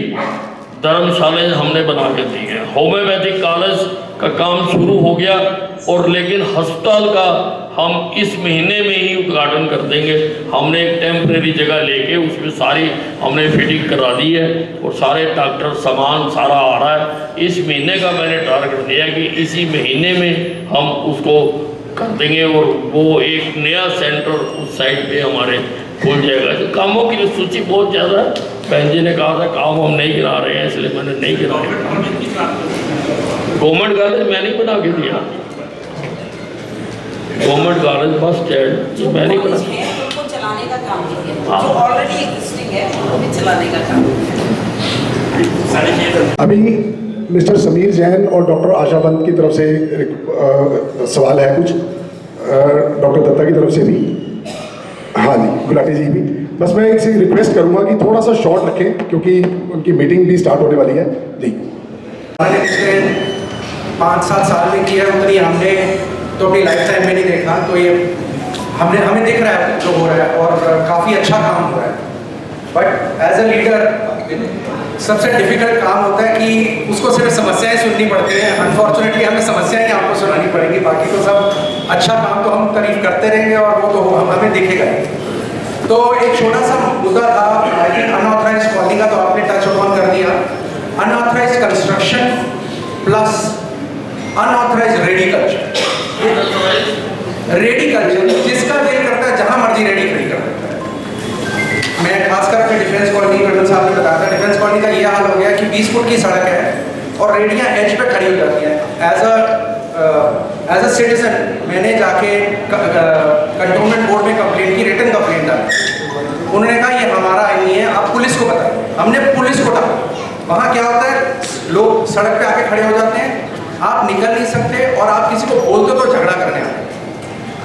धर्मशालाएं हमने बना के दी हैं। होम्योपैथिक कॉलेज का काम शुरू हो गया और लेकिन अस्पताल का हम इस महीने में ही उद्घाटन कर देंगे। हमने एक टेम्परेरी जगह लेके उसमें सारी हमने फिटिंग करा दी है और सारे डॉक्टर सामान सारा आ रहा है। इस महीने का मैंने टारगेट दिया है कि इसी महीने में हम उसको कर देंगे और वो एक नया सेंटर उस साइड पे हमारे खुल जाएगा। तो कामों की सूची बहुत ज़्यादा है। बहन जी ने कहा था काम हम नहीं गिरा रहे हैं, इसलिए मैंने नहीं गिराया। गवर्नमेंट कॉलेज मैं नहीं बना के दिया, गवर्नमेंट कॉलेज बस स्टैंड मैं नहीं बना। उनको चलाने का काम नहीं है, हाँ। जो ऑलरेडी एग्जिस्टिंग है उनको भी चलाने का काम। अभी मिस्टर समीर जैन और डॉक्टर आशा पंत की तरफ से सवाल है कुछ, डॉक्टर दत्ता की तरफ से भी, हाँ जी, गुलाटी जी भी। बस मैं इनसे रिक्वेस्ट करूंगा कि थोड़ा सा शॉर्ट रखें क्योंकि उनकी मीटिंग भी स्टार्ट होने वाली है जी। मैंने पिछले 5-7 साल में किया उतनी हमने तो अपनी लाइफ टाइम में नहीं देखा। तो ये हमें दिख रहा है जो हो रहा है और काफ़ी अच्छा काम हो रहा है। बट एज अ लीडर सबसे डिफिकल्ट काम होता है कि उसको सिर्फ समस्याएं सुननी पड़ती हैं। अनफॉर्चुनेटली हमें समस्याएं ही आपको सुनानी पड़ेगी, बाकी तो सब अच्छा काम तो हम तारीफ करते रहेंगे और वो तो हमें दिखेगा ही। तो एक छोटा सा मुद्दा था, आई थिंक अनऑथराइज कॉलिंग का, तो आपने टच ऑन कर दिया। अनऑथराइज कंस्ट्रक्शन प्लस अनऑथराइज रेडी कल्चर, जिसका दिल करता है जहां मर्जी रेडी खड़ी कर देता है। मैं खासकर अपने डिफेंस कॉलोनी कर्नल साहब ने बताया था, डिफेंस कॉलोनी का ये हाल हो गया कि 20 फुट की सड़क है और रेडियां एज पे खड़ी हो जाती हैं। एज अ सिटीजन मैंने जाके कंटोनमेंट बोर्ड में कंप्लेंट की, रिटन कंप्लेंट डाली। उन्होंने कहा ये हमारा नहीं है, आप पुलिस को बताएं। हमने पुलिस को डाला। वहाँ क्या होता है, लोग सड़क पे आके खड़े हो जाते हैं, आप निकल नहीं सकते और आप किसी को बोलते तो झगड़ा करने आते हैं।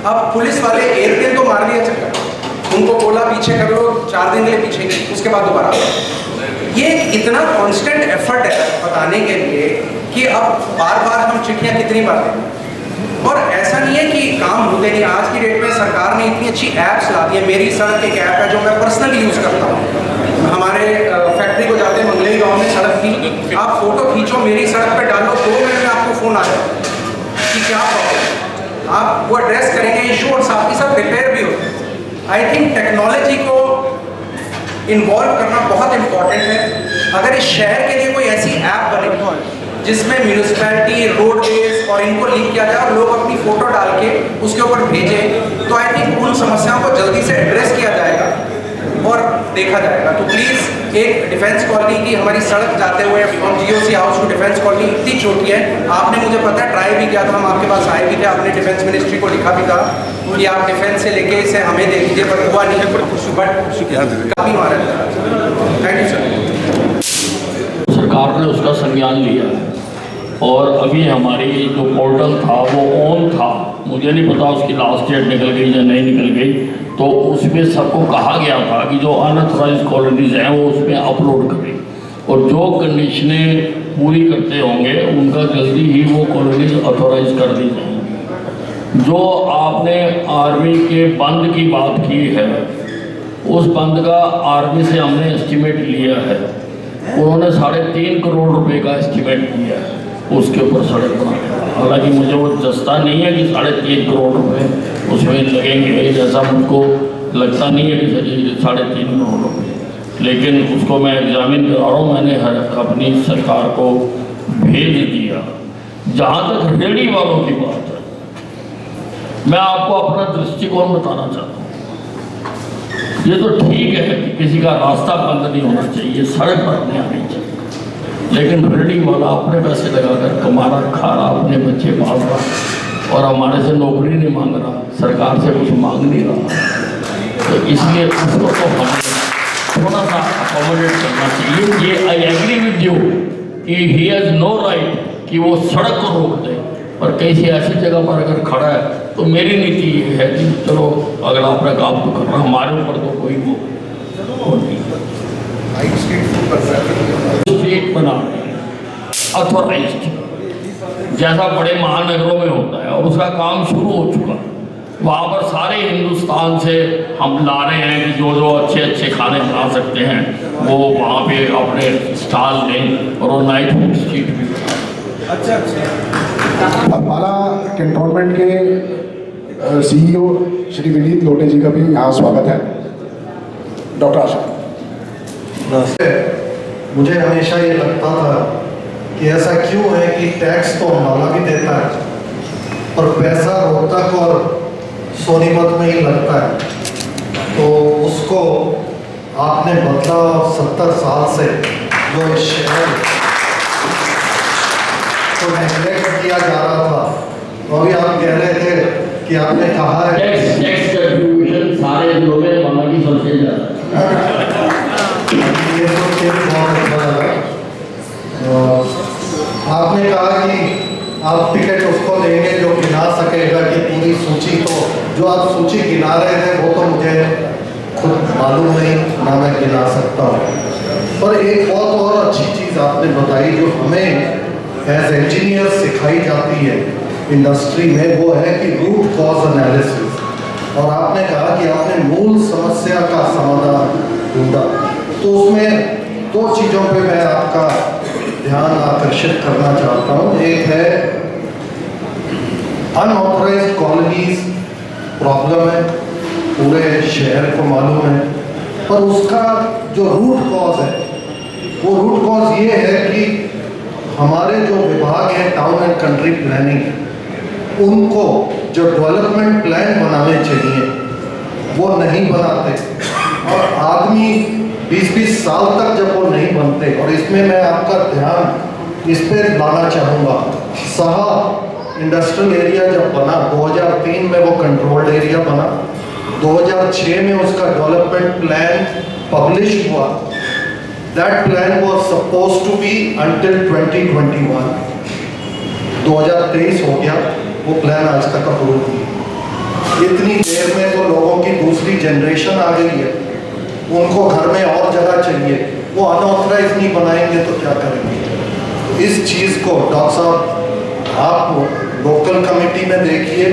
अब पुलिस वाले एक दिन तो मार दिया चक्कर, उनको बोला पीछे कर लो, 4 दिन के लिए पीछे गए, उसके बाद दोबारा। ये इतना कांस्टेंट एफर्ट है बताने के लिए कि अब बार बार हम चिट्ठियाँ कितनी बार दें, और ऐसा नहीं है कि काम होते नहीं। आज की डेट में सरकार ने इतनी अच्छी ऐप्स ला दी है। मेरी सड़क एक ऐप है जो मैं पर्सनली यूज़ करता हूँ। हमारे फैक्ट्री को जाते मंगलई गांव में सड़क थी, आप फोटो खींचो मेरी सड़क पे डालो, 2 मिनट में आपको फ़ोन आ जाए कि क्या प्रॉब्लम, आप वो एड्रेस करेंगे इशू और साथ ही साथ रिपेयर भी होते हैं। आई थिंक टेक्नोलॉजी को इन्वॉल्व करना बहुत इम्पॉर्टेंट है। अगर इस शहर के लिए कोई ऐसी ऐप बने जिसमें म्यूनिसिपैलिटी, रोडवेज और इनको लिंक किया जाए और लोग अपनी फ़ोटो डाल के उसके ऊपर भेजें, तो आई थिंक उन समस्याओं को जल्दी से एड्रेस किया जाएगा और देखा जाएगा। तो प्लीज़ एक डिफेंस कॉलोनी की हमारी सड़क जाते हुए from GOC house to defence colony इतनी छोटी है। आपने मुझे पता है ट्राई भी किया था, हम आपके पास आए भी थे, आपने डिफेंस मिनिस्ट्री को लिखा भी था कि आप डिफेंस से लेके इसे हमें दे दीजिए, पर हुआ नहीं है। बट काफ़ी हमारा थैंक यू सर। सरकार ने उसका संज्ञान लिया है और अभी हमारी जो पोर्टल था वो ऑन था। मुझे नहीं पता उसकी लास्ट डेट निकल गई या नहीं निकल गई। तो उसमें सबको कहा गया था कि जो अनऑथराइज कॉलोनीज हैं वो उसमें अपलोड करें और जो कंडीशनें पूरी करते होंगे उनका जल्दी ही वो कॉलोनीज ऑथोराइज कर दी जाएंगी। जो आपने आर्मी के बंद की बात की है, उस बंद का आर्मी से हमने एस्टीमेट लिया है। उन्होंने 3.5 करोड़ रुपए का एस्टीमेट दिया है उसके ऊपर सड़क बनाने का। हालांकि मुझे वो जस्ता नहीं है कि 3.5 करोड़ रुपए उसमें लगेंगे, जैसा मुझको लगता नहीं है कि 3.5 करोड़ रुपए, लेकिन उसको मैं एग्जामिन करा रहा हूँ। मैंने अपनी सरकार को भेज दिया। जहाँ तक रेडी वालों की बात है, मैं आपको अपना दृष्टिकोण बताना चाहता हूँ। ये तो ठीक है कि किसी का रास्ता बंद नहीं होना चाहिए, सड़क बनने आनी चाहिए, लेकिन रेडी वाला अपने पैसे लगाकर कमा रहा, खा रहा, अपने बच्चे पाल रहा और हमारे से नौकरी नहीं मांग रहा, सरकार से कुछ मांग नहीं रहा। तो इसलिए उसको तो हमें थोड़ा सा अकोमोडेट करना चाहिए। ये आई एग्री विद यू कि ही हैज़ नो राइट कि वो सड़क को रोक दे, और किसी ऐसी जगह पर अगर खड़ा है तो मेरी नीति ये है कि चलो अगला अपना काम तो कर रहा, हमारे ऊपर तो कोई वो नहीं। स्ट्रीट बना अथॉराइज्ड जैसा बड़े महानगरों में होता है और उसका काम शुरू हो चुका। वहाँ पर सारे हिंदुस्तान से हम ला रहे हैं कि जो जो अच्छे अच्छे खाने बना सकते हैं वो वहाँ पे अपने स्टॉल दें और वो नाइट फूड स्ट्रीट भी। अच्छा। अम्बाला कैंटोनमेंट के CEO श्री विनीत लोटे जी का भी यहाँ स्वागत है। डॉक्टर आशा। मुझे हमेशा ये लगता था कि ऐसा क्यों है कि टैक्स तो हमारा भी देता है और पैसा रोहतक और सोनीपत में ही लगता है, तो उसको आपने बदला और 70 साल से जो इस शहर को नेगलेक्ट किया जा रहा था, तो अभी आप कह रहे थे कि आपने कहा है टैक्स कंट्रीब्यूशन सारे जिलों में मांगी सबसे ज़्यादा। ये तो फिर बहुत अच्छा लगा। आपने कहा कि आप टिकट उसको देंगे जो गिना सकेगा कि पूरी सूची, तो जो आप सूची गिना रहे थे वो तो मुझे खुद मालूम नहीं, ना मैं गिना सकता हूँ। पर एक बहुत और अच्छी चीज़ आपने बताई जो हमें एज इंजीनियर सिखाई जाती है इंडस्ट्री में, वो है कि रूट कॉज एनालिसिस। और आपने कहा कि आपने मूल समस्या का समाधान ढूंढा, तो उसमें दो चीज़ों पे मैं आपका ध्यान आकर्षित करना चाहता हूँ। एक है अनऑथराइज्ड कॉलोनीज प्रॉब्लम है, पूरे शहर को मालूम है, पर उसका जो रूट कॉज है वो रूट कॉज ये है कि हमारे जो विभाग हैं टाउन एंड कंट्री प्लानिंग, उनको जो डेवलपमेंट प्लान बनाने चाहिए वो नहीं बनाते, और आदमी 20-20 साल तक जब वो नहीं बनते। और इसमें मैं आपका ध्यान इस पर लाना चाहूँगा, साहा इंडस्ट्रियल एरिया जब बना 2003 में, वो कंट्रोल्ड एरिया बना, 2006 में उसका डेवलपमेंट प्लान पब्लिश हुआ। That plan was suppose to be until 2021, 2023 हो गया, वो प्लान आज तक अप्रूव नहीं। इतनी देर में तो लोगों की दूसरी जनरेशन आ गई है, उनको घर में और जगह चाहिए, वो अनऑथराइज नहीं बनाएंगे तो क्या करेंगे। इस चीज़ को डॉक्टर साहब आप लोकल कमेटी में देखिए,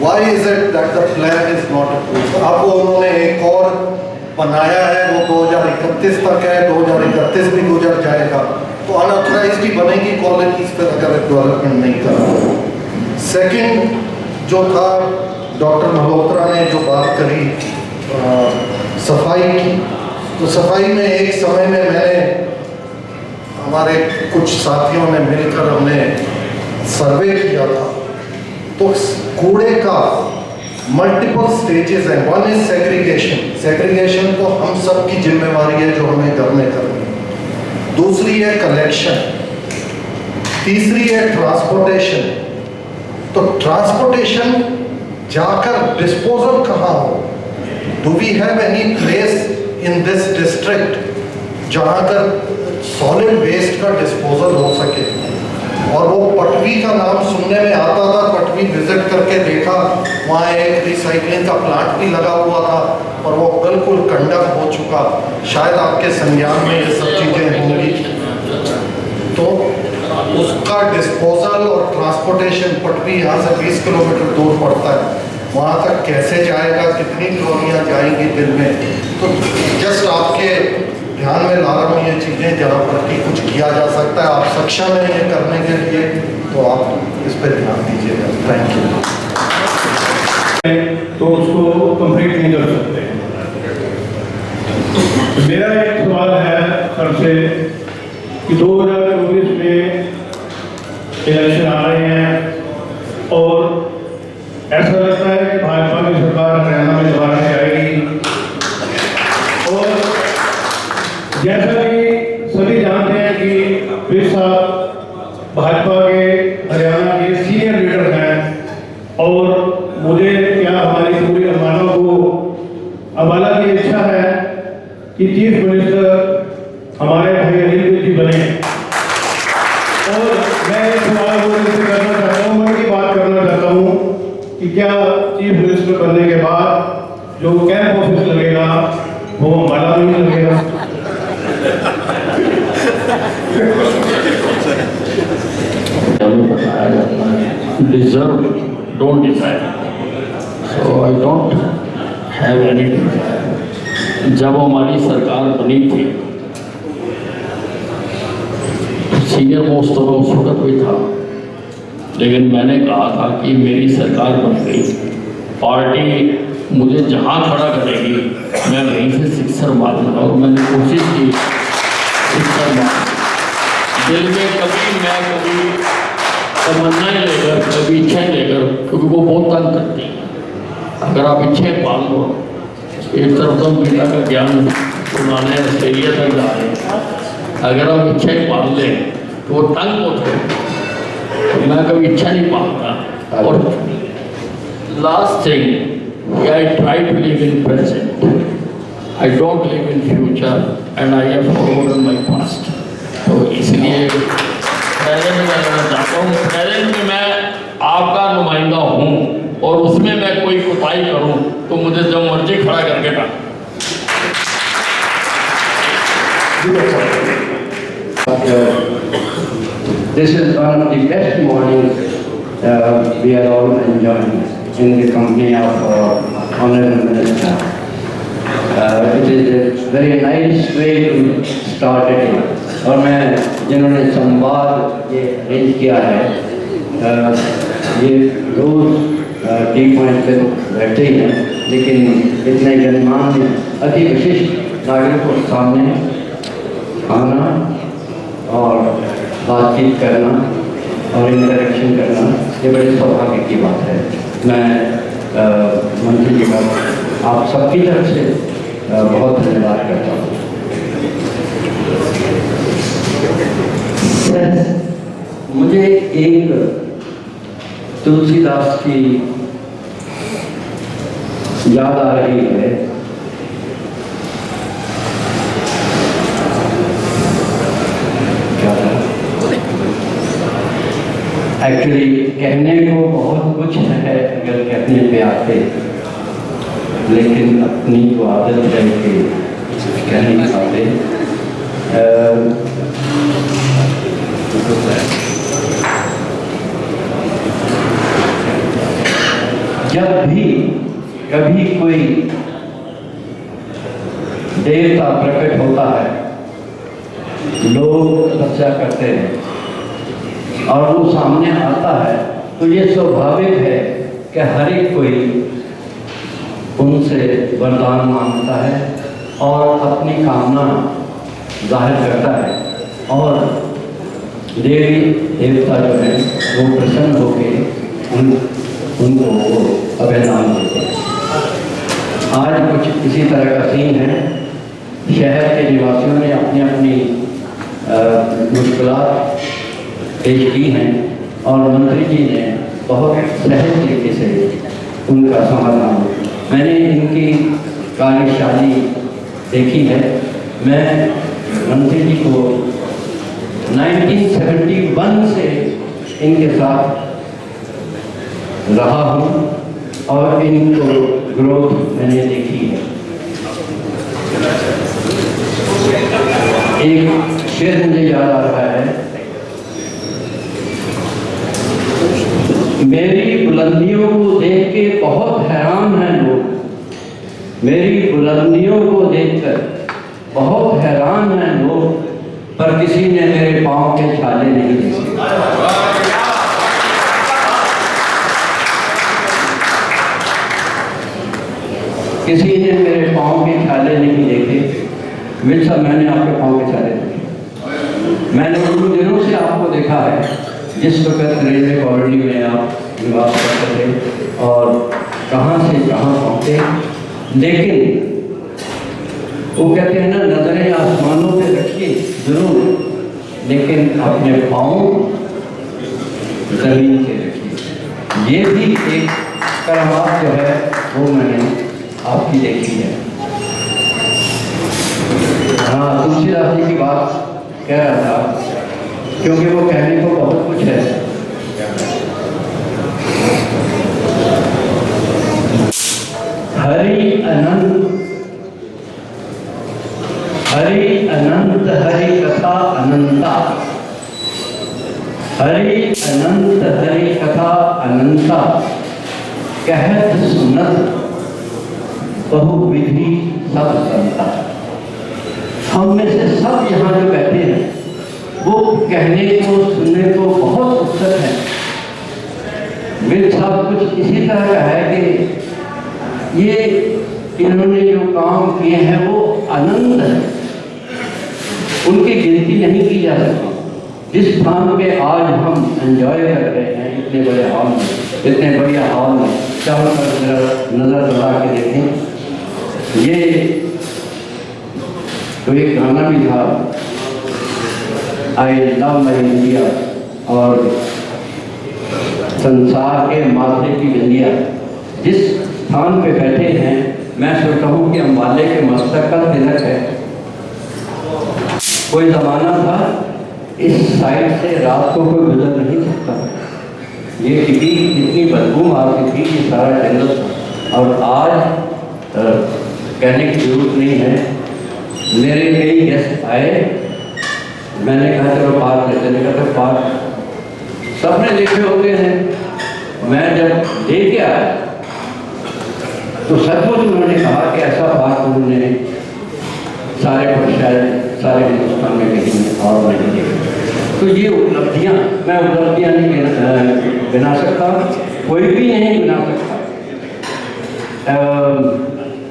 why is it that the plan is not approved. अब उन्होंने एक और बनाया है, वो 2031 तक है, 2031 भी गुजर जाएगा, तो अनऑथराइज ही बनेगी कॉलोनीज पर अगर डेवलपमेंट नहीं करा। सेकंड जो था, डॉक्टर मल्होत्रा ने जो बात करी सफाई की, तो सफाई में एक समय में मैंने, हमारे कुछ साथियों ने मिलकर हमने सर्वे किया था, तो कूड़े का मल्टीपल स्टेजेस हैं। वन इज सेग्रीगेशन, सेग्रीगेशन तो हम सब की जिम्मेवारी है जो हमें घर में करनी है। दूसरी है कलेक्शन, तीसरी है ट्रांसपोर्टेशन। तो ट्रांसपोर्टेशन जाकर डिस्पोजल कहाँ हो, do we have any place in this district जहाँ पर सॉलिड वेस्ट का डिस्पोजल हो सके। और वो पटवी का नाम सुनने में आता था, पटवी विजिट करके देखा, वहाँ एक रिसाइकलिंग का प्लांट भी लगा हुआ था और वो बिल्कुल कंडम हो चुका। शायद आपके संज्ञान में ये सब चीज़ें होंगी, तो उसका डिस्पोजल और ट्रांसपोर्टेशन, पटवी यहाँ से 20 किलोमीटर दूर पड़ता है, वहाँ तक कैसे जाएगा, कितनी ट्रॉलियाँ जाएंगी दिन में। तो जस्ट आपके ध्यान में ला रहा हूँ ये चीज़ें जहाँ पर कि कुछ किया जा सकता है। आप सक्षम हैं ये करने के लिए, तो आप इस पर ध्यान दीजिएगा। Thank you. तो उसको कंप्लीट नहीं कर सकते। मेरा एक सवाल है सर से कि 2024 में इलेक्शन आ रहे हैं और ऐसा लगता है कि भाजपा की सरकार हरियाणा में दोबारा से आएगी, और जैसा कि सभी जानते हैं कि पीर साहब भाजपा के हरियाणा के सीनियर लीडर हैं, और मुझे क्या हमारी पूरी अरमानों को अम्बाला की इच्छा है कि चीफ मिनिस्टर हमारे भाई अनिल जी बने। और मैं एक सवाल करना चाहता हूँ, मन की बात करना चाहता हूँ कि क्या चीफ मिनिस्टर बनने के बाद जो कैंप ऑफिस लगेगा वो हमारा नहीं लगेगा? बताया जाता है deserve don't decide, so I don't have any desire. जब हमारी सरकार बनी थी, सीनियर मोस्ट तो मैं उस वक्त भी था, लेकिन मैंने कहा था कि मेरी सरकार बन गई पार्टी मुझे जहाँ खड़ा करेगी मैं वहीं से सिक्सर मारूंगा, और मैंने कोशिश की सिक्सर मार। दिल में कभी तमन्नाएं लेकर, कभी इच्छाएं लेकर, क्योंकि वो बहुत तंग करती हैं। अगर आप इच्छाएं पाल लो, एक तरफ तो गीता का ज्ञान सुनाने ऑस्ट्रेलिया तक जा रहे हैं, अगर आप इच्छाएं पाल लें तो वो तंग होते हैं। मैं कभी इच्छा नहीं पालता। और last thing, I try to live in present, I don't live in future and I have forgotten my past. तो इसलिए प्रेजेंट में रहना चाहता हूँ। प्रेजेंट में मैं आपका नुमाइंदा हूँ, और उसमें मैं कोई कोताही करूँ तो मुझे जब मर्जी खड़ा करके डाल। This is one of the best mornings we are all enjoying in the company of Honorable Minister. It is a very nice way to start a day. और मैं जिन्होंने संवाद ये अरेंज किया है, ये रोज़ टी पॉइंट पे बैठते ही हैं, लेकिन इतने गणमान्य अति विशिष्ट नागरिकों के सामने आना और बातचीत करना और इंटरेक्शन करना, ये बड़े सौभाग्य की बात है। मैं मंत्री जी का आप सबकी तरफ से बहुत धन्यवाद करता हूँ। मुझे एक तुलसीदास की याद आ रही है। एक्चुअली कहने को बहुत कुछ है अगर कहने पे आते, लेकिन अपनी तो आदत है कि कह नहीं पाते। जब भी कभी कोई देवता प्रकट होता है, लोग तपस्या करते हैं और वो सामने आता है, तो ये स्वाभाविक है कि हर एक कोई उनसे वरदान मांगता है और अपनी कामना जाहिर करता है, और देवी देवता जो है वो प्रसन्न होकर उनको वो अभयदान देते हैं। आज कुछ इसी तरह का सीन है। शहर के निवासियों ने अपनी अपनी मुश्किलात पेश की हैं और मंत्री जी ने बहुत सहज तरीके से उनका समाधान। मैंने इनकी कार्यशैली देखी है। मैं मंत्री जी को 1971 से इनके साथ रहा हूँ और इनको ग्रोथ मैंने देखी है। एक शेर मुझे याद आ रहा है, मेरी बुलंदियों को देख के बहुत हैरान हैं लोग, मेरी बुलंदियों को देखकर बहुत हैरान हैं लोग, पर किसी ने मेरे पाँव के छाले नहीं देखे। किसी ने मेरे पाँव के छाले नहीं देखे। मिल साहब, मैंने आपके पाँव के छाले देखे। मैंने उन दिनों से आपको देखा है जिस वक्त रेलवे कॉलोनी में आप निवास करते थे और कहाँ से कहाँ पहुँचे। लेकिन वो कहते हैं ना, नजरें आसमानों पे रखिए जरूर, लेकिन अपने पाँव जमीन पे रखिए। ये भी एक करामात जो है वो मैंने आपकी देखी है। हाँ, तुलसीदास जी की बात कह रहा था, क्योंकि वो कहने को बहुत कुछ है। हरि अनंत, हरि अनंत, हरि कथा अनंता, हरि अनंत, हरि कथा अनंता, कहत सुनत बहुविधि सब संता। हम में से सब यहाँ जो बैठे हैं वो कहने को सुनने को बहुत उत्सुक है, मेरे साथ कुछ इसी तरह का है कि ये इन्होंने जो काम किए हैं वो अनंत है, उनकी गिनती नहीं की जा सकती। जिस स्थान पे आज हम एंजॉय कर रहे हैं इतने बड़े हॉल में, इतने बढ़िया हॉल में, चारों तरफ नज़र लगा के देखें। ये तो एक गाना भी था, आई लव माई इंडिया, और संसार के माथे की बिंदिया। जिस स्थान पे बैठे हैं मैं सोचता हूँ कि अम्बाले के मस्तक का तिलक है। कोई ज़माना था इस साइड से रात को कोई गुजर नहीं सकता, ये इतनी बदबू मारती थी कि सारा जंगल था। और आज कहने की जरूरत नहीं है, मेरे कई गेस्ट आए, मैंने कहा चलो पार्क ले चले, कहते पार्क सबने देखे होते हैं। मैं जब लेके आया तो सचमुच उन्होंने कहा कि ऐसा पार्क उन्होंने सारे हिंदुस्तान में कहीं और नहीं देखा। तो ये उपलब्धियाँ, मैं उपलब्धियाँ नहीं गिना सकता, कोई भी नहीं गिना सकता।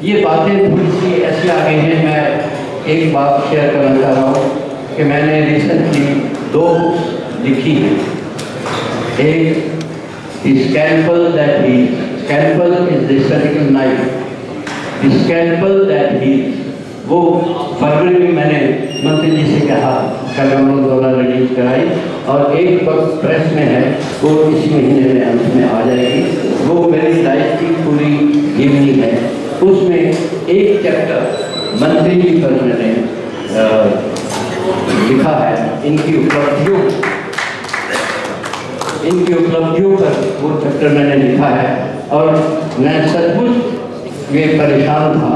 ये बातें थोड़ी सी ऐसी आ गई हैं। मैं एक बात शेयर करना चाह रहा हूँ कि मैंने रिसेंटली 2 बुक्स लिखी हैं। एक scalpel that heels, scalpel is the surgical knife, scalpel that heels, वो फरवरी में मैंने मंत्री जी से कहा, कलम रिलीज कराई, और एक वक्त प्रेस में है, वो इस महीने में अंत में आ जाएगी। वो मेरी लाइफ की पूरी जीवनी है। उसमें एक चैप्टर मंत्री जी पर मैंने लिखा है, इनकी उपलब्धियों पर वो चैप्टर मैंने लिखा है। और मैं सचमुच ये परेशान था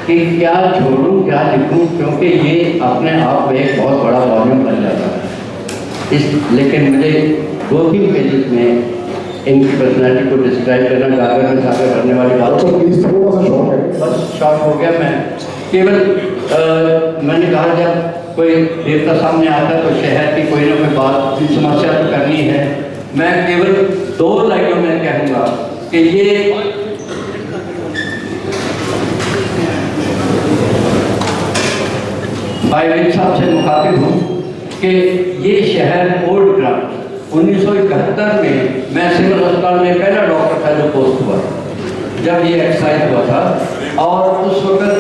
कि क्या छोड़ूं क्या लिखूं, क्योंकि ये अपने आप में एक बहुत बड़ा वॉल्यूम बन जाता है। लेकिन मुझे 2-3 पेजेस में इनकी पर्सनैलिटी को डिस्क्राइब करना, गागर में सागर भरने वाली बात तो बस शॉर्ट हो गया। मैं केवल मैंने कहा जब कोई देवता सामने आता है तो शहर की कोई ना कोई बात समस्या तो करनी है। मैं केवल 2 लाइनों में कहूँगा कि ये भाई साहब से मुखातिब हूँ कि ये शहर ओल्ड ग्राउंड 1971 में मैं सिविल अस्पताल में पहला डॉक्टर था जो पोस्ट हुआ जब ये एक्सरसाइज हुआ था। और उस वक्त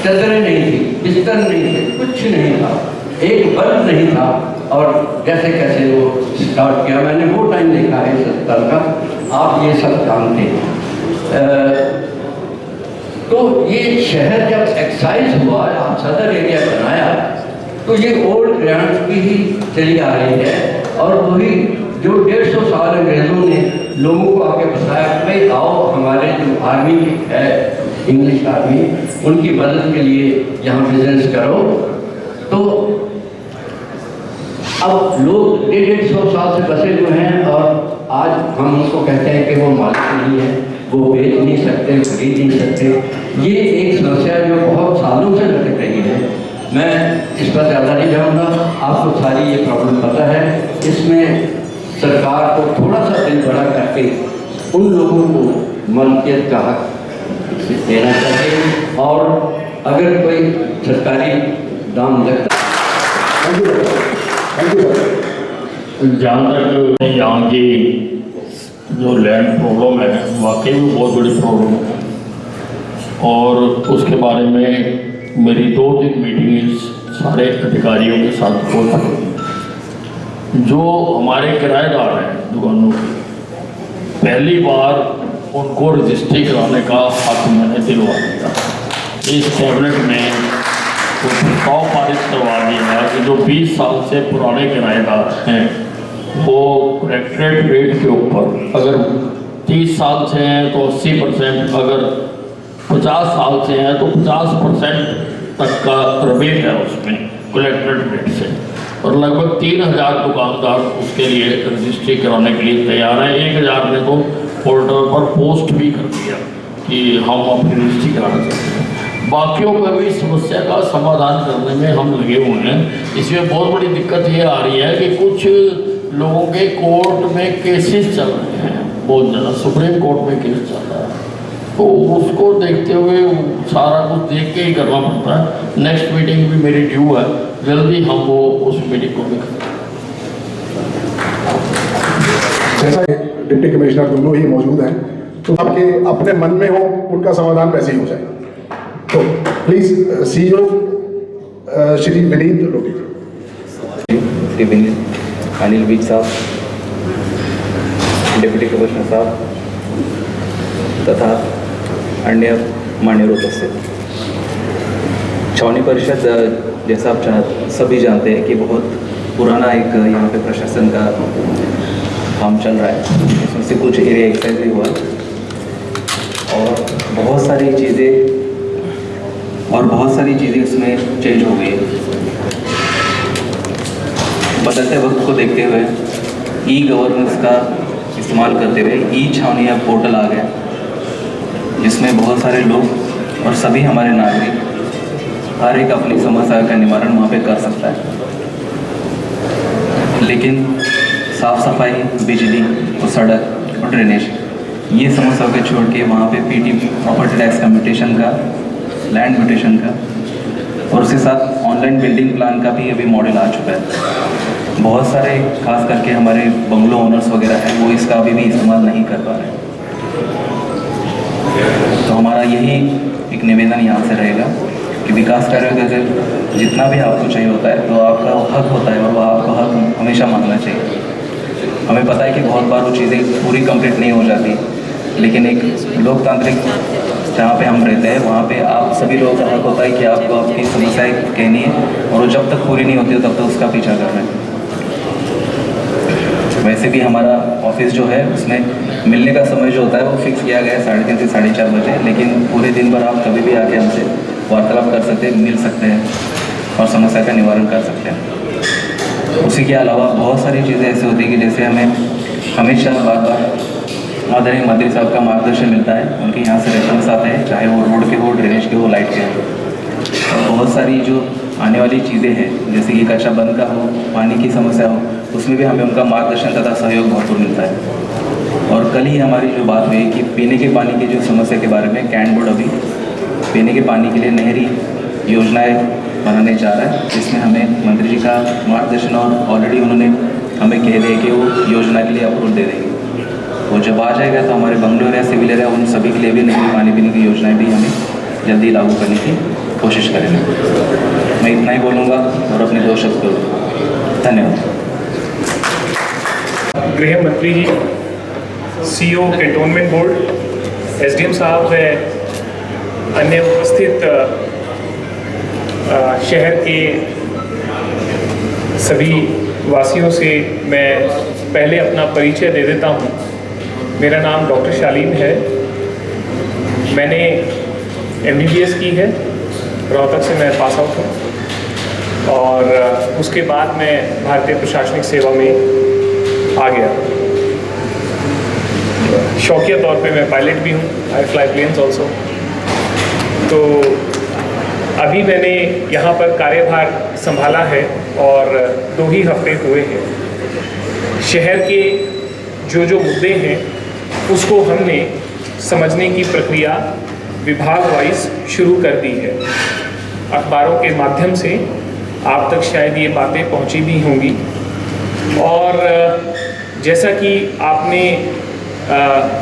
चदरें नहीं थी, बिस्तर नहीं थे, कुछ नहीं था, एक बल्ब नहीं था। और कैसे कैसे वो स्टार्ट किया, मैंने वो टाइम देखा है इस अस्पताल का, आप ये सब जानते हैं। तो ये शहर जब एक्साइज हुआ, आप सदर एरिया बनाया, तो ये ओल्ड ग्रांट्स की ही चली आ रही है। और वही जो 150 साल अंग्रेज़ों ने लोगों को आके बताया भाई आओ हमारे जो आर्मी है, इंग्लिश आर्मी, उनकी मदद के लिए यहाँ बिजनेस करो। तो अब लोग 150 साल से बसे हुए हैं और आज हम उनको कहते हैं कि वो मालिक नहीं है, वो बेच नहीं सकते, खरीद नहीं सकते। ये एक समस्या जो बहुत सालों से लटक रही है। मैं इस पर ज़्यादा नहीं जाऊँगा, आपको सारी ये प्रॉब्लम पता है। इसमें सरकार को थोड़ा सा दिल बड़ा करके उन लोगों को मलकियत का हक देना चाहिए। और अगर कोई सरकारी दाम लगता जहाँ तक यहाँ की जो लैंड प्रॉब्लम है वाकई में बहुत बड़ी प्रॉब्लम है। और उसके बारे में मेरी 2-3 मीटिंग सारे अधिकारियों के साथ हो चुकी। जो हमारे किराएदार हैं दुकानों के, पहली बार उनको रजिस्ट्री कराने का हक मैंने दिलवा दिया। इस कैबिनेट में प्रस्ताव पारित करवा दिया है कि जो 20 साल से पुराने किराएदार हैं वो कलेक्ट्रेट रेट के ऊपर, अगर 30 साल से हैं तो 80%, अगर 50 साल से हैं तो 50% तक का रिबेट है उसमें कलेक्ट्रेट रेट से। और लगभग 3000 दुकानदार उसके लिए रजिस्ट्री कराने के लिए तैयार हैं। 1000 ने तो पोर्टल पर पोस्ट भी कर दिया कि हम अपनी रजिस्ट्री कराना चाहते हैं। बाकियों का भी समस्या का समाधान करने में हम लगे हुए हैं। इसमें बहुत बड़ी दिक्कत ये आ रही है कि कुछ लोगों के कोर्ट में केसेस चल रहे हैं, बहुत ज़्यादा सुप्रीम कोर्ट में केस चल रहा है, तो उसको देखते हुए सारा कुछ देख के ही करना पड़ता है। नेक्स्ट मीटिंग भी मेरी ड्यू है, जल्दी हम वो उस मीटिंग को भी करें। जैसा कि डिप्टी कमिश्नर दोनों ही मौजूद हैं, तो आपके अपने मन में हो उनका समाधान वैसे ही हो जाएगा। तो प्लीज CEO श्री विनीत लोधी। श्री विनीत अनिल विज साहब, डिप्टी कमिश्नर साहब तथा अन्य मान्यवर उपस्थित। छावनी परिषद जैसा आप सभी जानते हैं कि बहुत पुराना एक यहाँ पे प्रशासन का काम चल रहा है, उसमें से कुछ एरिया एक्साइज भी हुआ और बहुत सारी चीज़ें उसमें चेंज हो गई। बदलते वक्त को देखते हुए ई-गवर्नेंस का इस्तेमाल करते हुए ई-छावनी ऐप पोर्टल आ गया, जिसमें बहुत सारे लोग और सभी हमारे नागरिक हर एक अपनी समस्या का निवारण वहाँ पे कर सकता है। लेकिन साफ़ सफाई, बिजली और सड़क और ड्रेनेज ये समस्याओं के छोड़ के वहाँ पे PT प्रॉपर्टी टैक्स कम्यूटेशन का, लैंड म्यूटेशन का और उसके साथ ऑनलाइन बिल्डिंग प्लान का भी अभी मॉडल आ चुका है। बहुत सारे खास करके हमारे बंगलो ओनर्स वगैरह हैं, वो इसका अभी भी इस्तेमाल नहीं कर पा रहे हैं। तो हमारा यही एक निवेदन यहाँ से रहेगा कि विकास कार्यों के अगर जितना भी आपको चाहिए होता है तो आपका हक होता है और वह आपका हक हमेशा मांगना चाहिए। हमें पता है कि बहुत बार वो चीज़ें पूरी कंप्लीट नहीं हो जाती, लेकिन एक लोकतांत्रिक जहाँ पे हम रहते हैं वहाँ पे आप सभी लोगों का हक होता है कि आपको आपकी समस्याएं कहनी है और वो जब तक पूरी नहीं होती तब तक उसका पीछा करना है। वैसे भी हमारा ऑफिस जो है उसमें मिलने का समय जो होता है वो फिक्स किया गया है 3:30 से 4:30 बजे, लेकिन पूरे दिन भर आप कभी भी आके हमसे वार्तालाप कर सकते हैं, मिल सकते हैं और समस्या का निवारण कर सकते हैं। उसी के अलावा बहुत सारी चीज़ें ऐसी होती है कि जैसे हमें हमेशा बार बार आदरणीय मंत्री साहब का मार्गदर्शन मिलता है, उनके यहाँ से रेफरेंस आते हैं, चाहे वो रोड के हो, ड्रेनेज के हो, लाइट के हो। और बहुत सारी जो आने वाली चीज़ें हैं जैसे कि कच्चा बंद का हो, पानी की समस्या हो, उसमें भी हमें उनका मार्गदर्शन तथा सहयोग भरपूर मिलता है। और कल ही हमारी जो बात हुई कि पीने के पानी की जो समस्या के बारे में कैंट बोर्ड अभी पीने के पानी के लिए नहरी योजनाएं बनाने जा रहा है, जिसमें हमें मंत्री जी का मार्गदर्शन और ऑलरेडी उन्होंने हमें कह दिया कि वो योजना के लिए अप्रूवल दे देंगे। वो जब आ जाएगा तो हमारे बंगलो एरिया, सिविल एरिया, उन सभी के लिए भी नहरी पानी पीने की योजनाएँ भी हमें जल्दी लागू करने की कोशिश करेंगे। मैं इतना ही बोलूँगा और अपने 2 शब्द बोलूँगा। धन्यवाद। गृह मंत्री जी, CEO कैंटोनमेंट बोर्ड, SDM साहब व अन्य उपस्थित शहर के सभी वासियों से मैं पहले अपना परिचय दे देता हूँ। मेरा नाम डॉक्टर शालीन है। मैंने MBBS की है, रोहतक से मैं पास आउट हूँ और उसके बाद मैं भारतीय प्रशासनिक सेवा में आ गया। शौकिया तौर पे मैं पायलट भी हूँ, आई फ्लाई प्लेन्स ऑल्सो। तो अभी मैंने यहाँ पर कार्यभार संभाला है और 2 ही हफ्ते हुए हैं। शहर के जो मुद्दे हैं उसको हमने समझने की प्रक्रिया विभाग वाइज शुरू कर दी है। अखबारों के माध्यम से आप तक शायद ये बातें पहुँची भी होंगी और जैसा कि आपने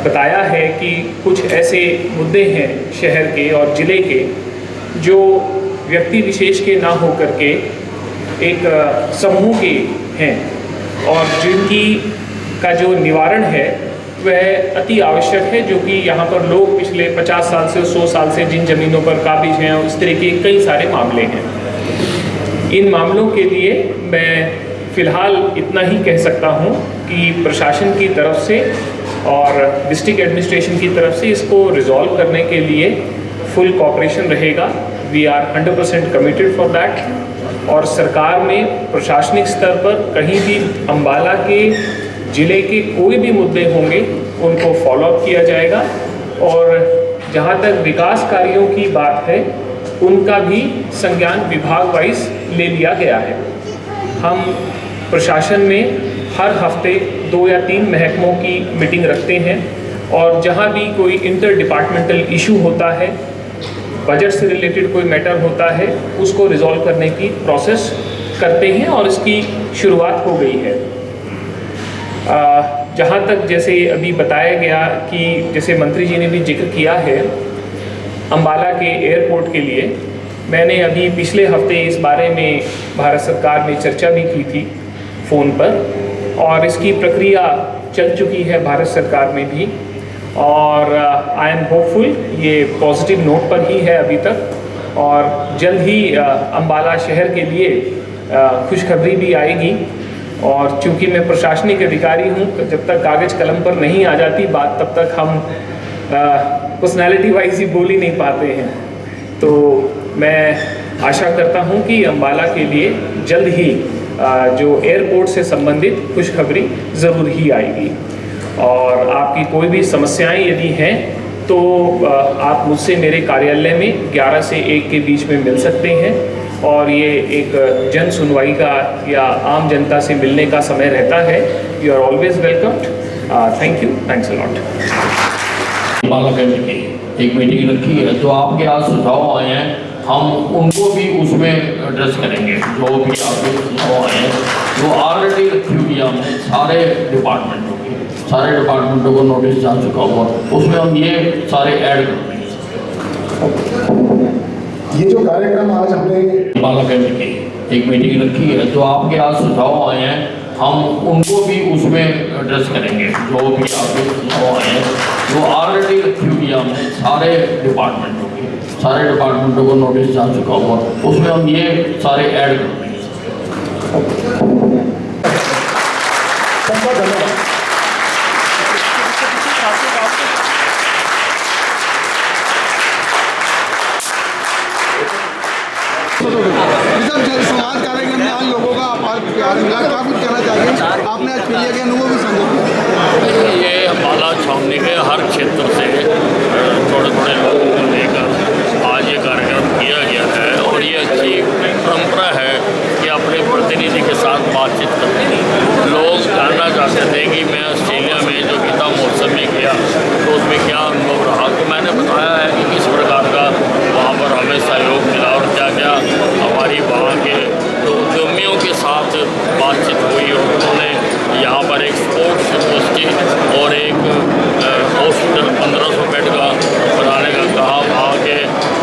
बताया है कि कुछ ऐसे मुद्दे हैं शहर के और ज़िले के जो व्यक्ति विशेष के ना हो करके एक समूह के हैं और जिनकी का जो निवारण है वह अति आवश्यक है, जो कि यहाँ पर लोग पिछले 50 साल से 100 साल से जिन ज़मीनों पर काबिज हैं और इस तरह के कई सारे मामले हैं। इन मामलों के लिए मैं फ़िलहाल इतना ही कह सकता हूँ कि प्रशासन की तरफ से और डिस्ट्रिक्ट एडमिनिस्ट्रेशन की तरफ से इसको रिजॉल्व करने के लिए फुल कोऑपरेशन रहेगा। We are 100% committed for that. और सरकार में प्रशासनिक स्तर पर कहीं भी अम्बाला के ज़िले के कोई भी मुद्दे होंगे उनको फॉलोअप किया जाएगा और जहाँ तक विकास कार्यों की बात है उनका भी संज्ञान विभाग वाइज ले लिया गया है। हम प्रशासन में हर हफ्ते 2 या 3 महकमों की मीटिंग रखते हैं और जहाँ भी कोई इंटर डिपार्टमेंटल इशू होता है, बजट से रिलेटेड कोई मैटर होता है, उसको रिजॉल्व करने की प्रोसेस करते हैं और इसकी शुरुआत हो गई है। जहाँ तक जैसे अभी बताया गया कि जैसे मंत्री जी ने भी जिक्र किया है अम्बाला के एयरपोर्ट के लिए, मैंने अभी पिछले हफ्ते इस बारे में भारत सरकार में चर्चा भी की थी फ़ोन पर और इसकी प्रक्रिया चल चुकी है भारत सरकार में भी और आई एम होपफुल ये पॉजिटिव नोट पर ही है अभी तक और जल्द ही अम्बाला शहर के लिए खुशखबरी भी आएगी। और चूंकि मैं प्रशासनिक अधिकारी हूँ, जब तक कागज़ कलम पर नहीं आ जाती बात तब तक हम पर्सनैलिटी वाइज ही बोल ही नहीं पाते हैं। तो मैं आशा करता हूँ कि अम्बाला के लिए जल्द ही जो एयरपोर्ट से संबंधित खुशखबरी ज़रूर ही आएगी। और आपकी कोई भी समस्याएं यदि हैं तो आप मुझसे मेरे कार्यालय में 11 से 1 के बीच में मिल सकते हैं और ये एक जन सुनवाई का या आम जनता से मिलने का समय रहता है। You are always welcomed. Thank you, thanks a lot. Ambala cantt की एक मीटिंग रखी है तो आपके आज सुझाव आए हैं, हम उनको भी उसमें एड्रेस करेंगे। जो भी आपके सुझाव आए हैं वो ऑलरेडी रखी हुई है हमने सारे डिपार्टमेंटों की, सारे डिपार्टमेंटों को नोटिस जा चुका हुआ, उसमें हम ये सारे ऐड कर देंगे। ये जो कार्यक्रम आज हमने अम्बाला कैंट की एक मीटिंग रखी है तो आपके आज सुझाव आए हैं, हम उनको भी उसमें एड्रेस करेंगे। जो भी आपके सुझाव आए हैं वो ऑलरेडी रखी हुई है हमने सारे डिपार्टमेंटों की, सारे डिपार्टमेंटों को नोटिस जा चुका हुआ, उसमें हम ये सारे ऐड कर देंगे। धन्यवाद। समाज कार्यक्रम में आज लोगों का अपार प्यार मिला, क्या कुछ कहना चाहिए? आपने आज पीलिया के अनुभव भी समझे। ये अम्बाला छावनी के हर क्षेत्र से थोड़े थोड़े लोगों को लेकर आज ये कार्यक्रम किया गया है और ये अच्छी परंपरा है कि अपने प्रतिनिधि के साथ बातचीत करते हैं। लोग जानना चाहते थे कि मैं ऑस्ट्रेलिया में जो गीता महोत्सव में गया तो उसमें क्या अनुभव रहा, तो मैंने बताया है कि किस प्रकार का वहाँ पर हमें सहयोग मिला और क्या क्या हमारी वहाँ के तो उद्यमियों के साथ बातचीत हुई और उन्होंने यहाँ पर एक स्पोर्ट्स यूनिवर्सिटी और एक हॉस्पिटल 1500 बेड का बनाने का कहा। वहाँ के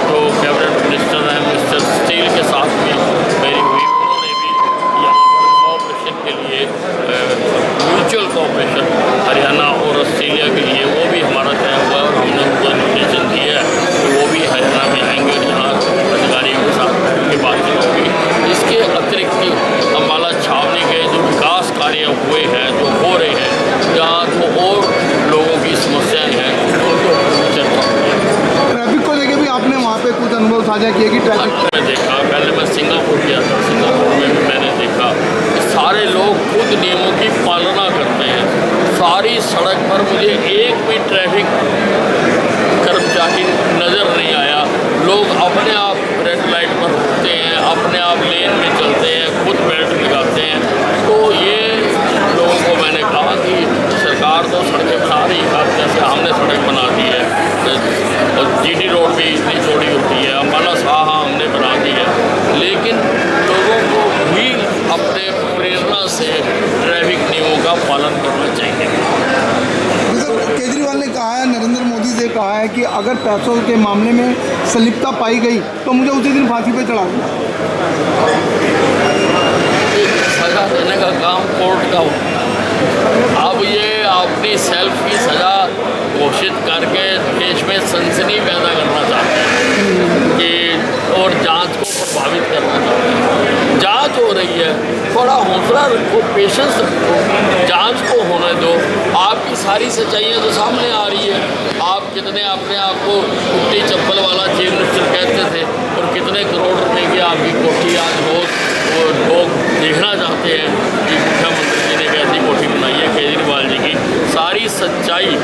जो कैबिनेट मिनिस्टर हैं मिस्टर स्टील के साथ भी मेरी हुई, उन्होंने भी यहाँ पर कोऑपरेशन के लिए म्यूचुअल कोऑपरेशन हरियाणा और ऑस्ट्रेलिया के लिए वो भी हमारा तय हुआ और हमने उनको इन्विटेशन दी है कि वो भी हरियाणा में आएंगे और यहाँ अधिकारियों के साथ बैठ के बातचीत होगी। इसके अतिरिक्त अम्बाला छावनी के जो विकास कार्य हुए हैं, जो हो रहे हैं, जहाँ तो और लोगों की समस्याएं हैं उनको चर्चा हुई है। ट्रैफिक को लेकर भी आपने वहाँ पे कुछ अनुभव साझा किए कि ट्रैफिक मैं देखा, पहले मैं सिंगापुर गया था, सिंगापुर में भी मैंने देखा कि सारे लोग खुद नियमों की पालना करते हैं। सारी सड़क पर मुझे एक भी ट्रैफिक कर्मचारी नज़र नहीं आया। लोग अपने आप रेड लाइट पर रुकते हैं, अपने आप लेन में चलते हैं, खुद बेल्ट लगाते हैं। तो ये लोगों को मैंने कहा कि सरकार तो सड़कें बना रही है, जैसे हमने सड़क बना दी है और GT रोड भी इतनी चौड़ी होती है, अम्बाला शाह हमने बना दी है, लेकिन लोगों को भी अपने प्रेरणा से ट्रैफिक नियमों का पालन करना चाहिए। केजरीवाल ने कहा है, नरेंद्र मोदी से कहा है कि अगर पैसों के मामले में संलिप्तता पाई गई तो मुझे उसी दिन फांसी पे चढ़ा दूँ। सजा देने का काम कोर्ट का हो। अब ये अपनी सेल्फ की सजा घोषित करके देश में सनसनी पैदा करना चाहते हैं कि और जांच को प्रभावित करना चाहते हैं। जांच हो रही है, थोड़ा हौसला रखो, पेशेंस रखो, जांच को होने दो। आपकी सारी सच्चाइयाँ तो सामने आ रही है। आप कितने अपने आप को कुट्टी चप्पल वाला चीफ मिनिस्टर कहते थे और कितने करोड़ रुपए की आपकी कोठी आज हो, वो लोग देखना चाहते हैं कि मुख्यमंत्री जी ने कैसी कोठी बनाई है केजरीवाल जी की। सारी सच्चाई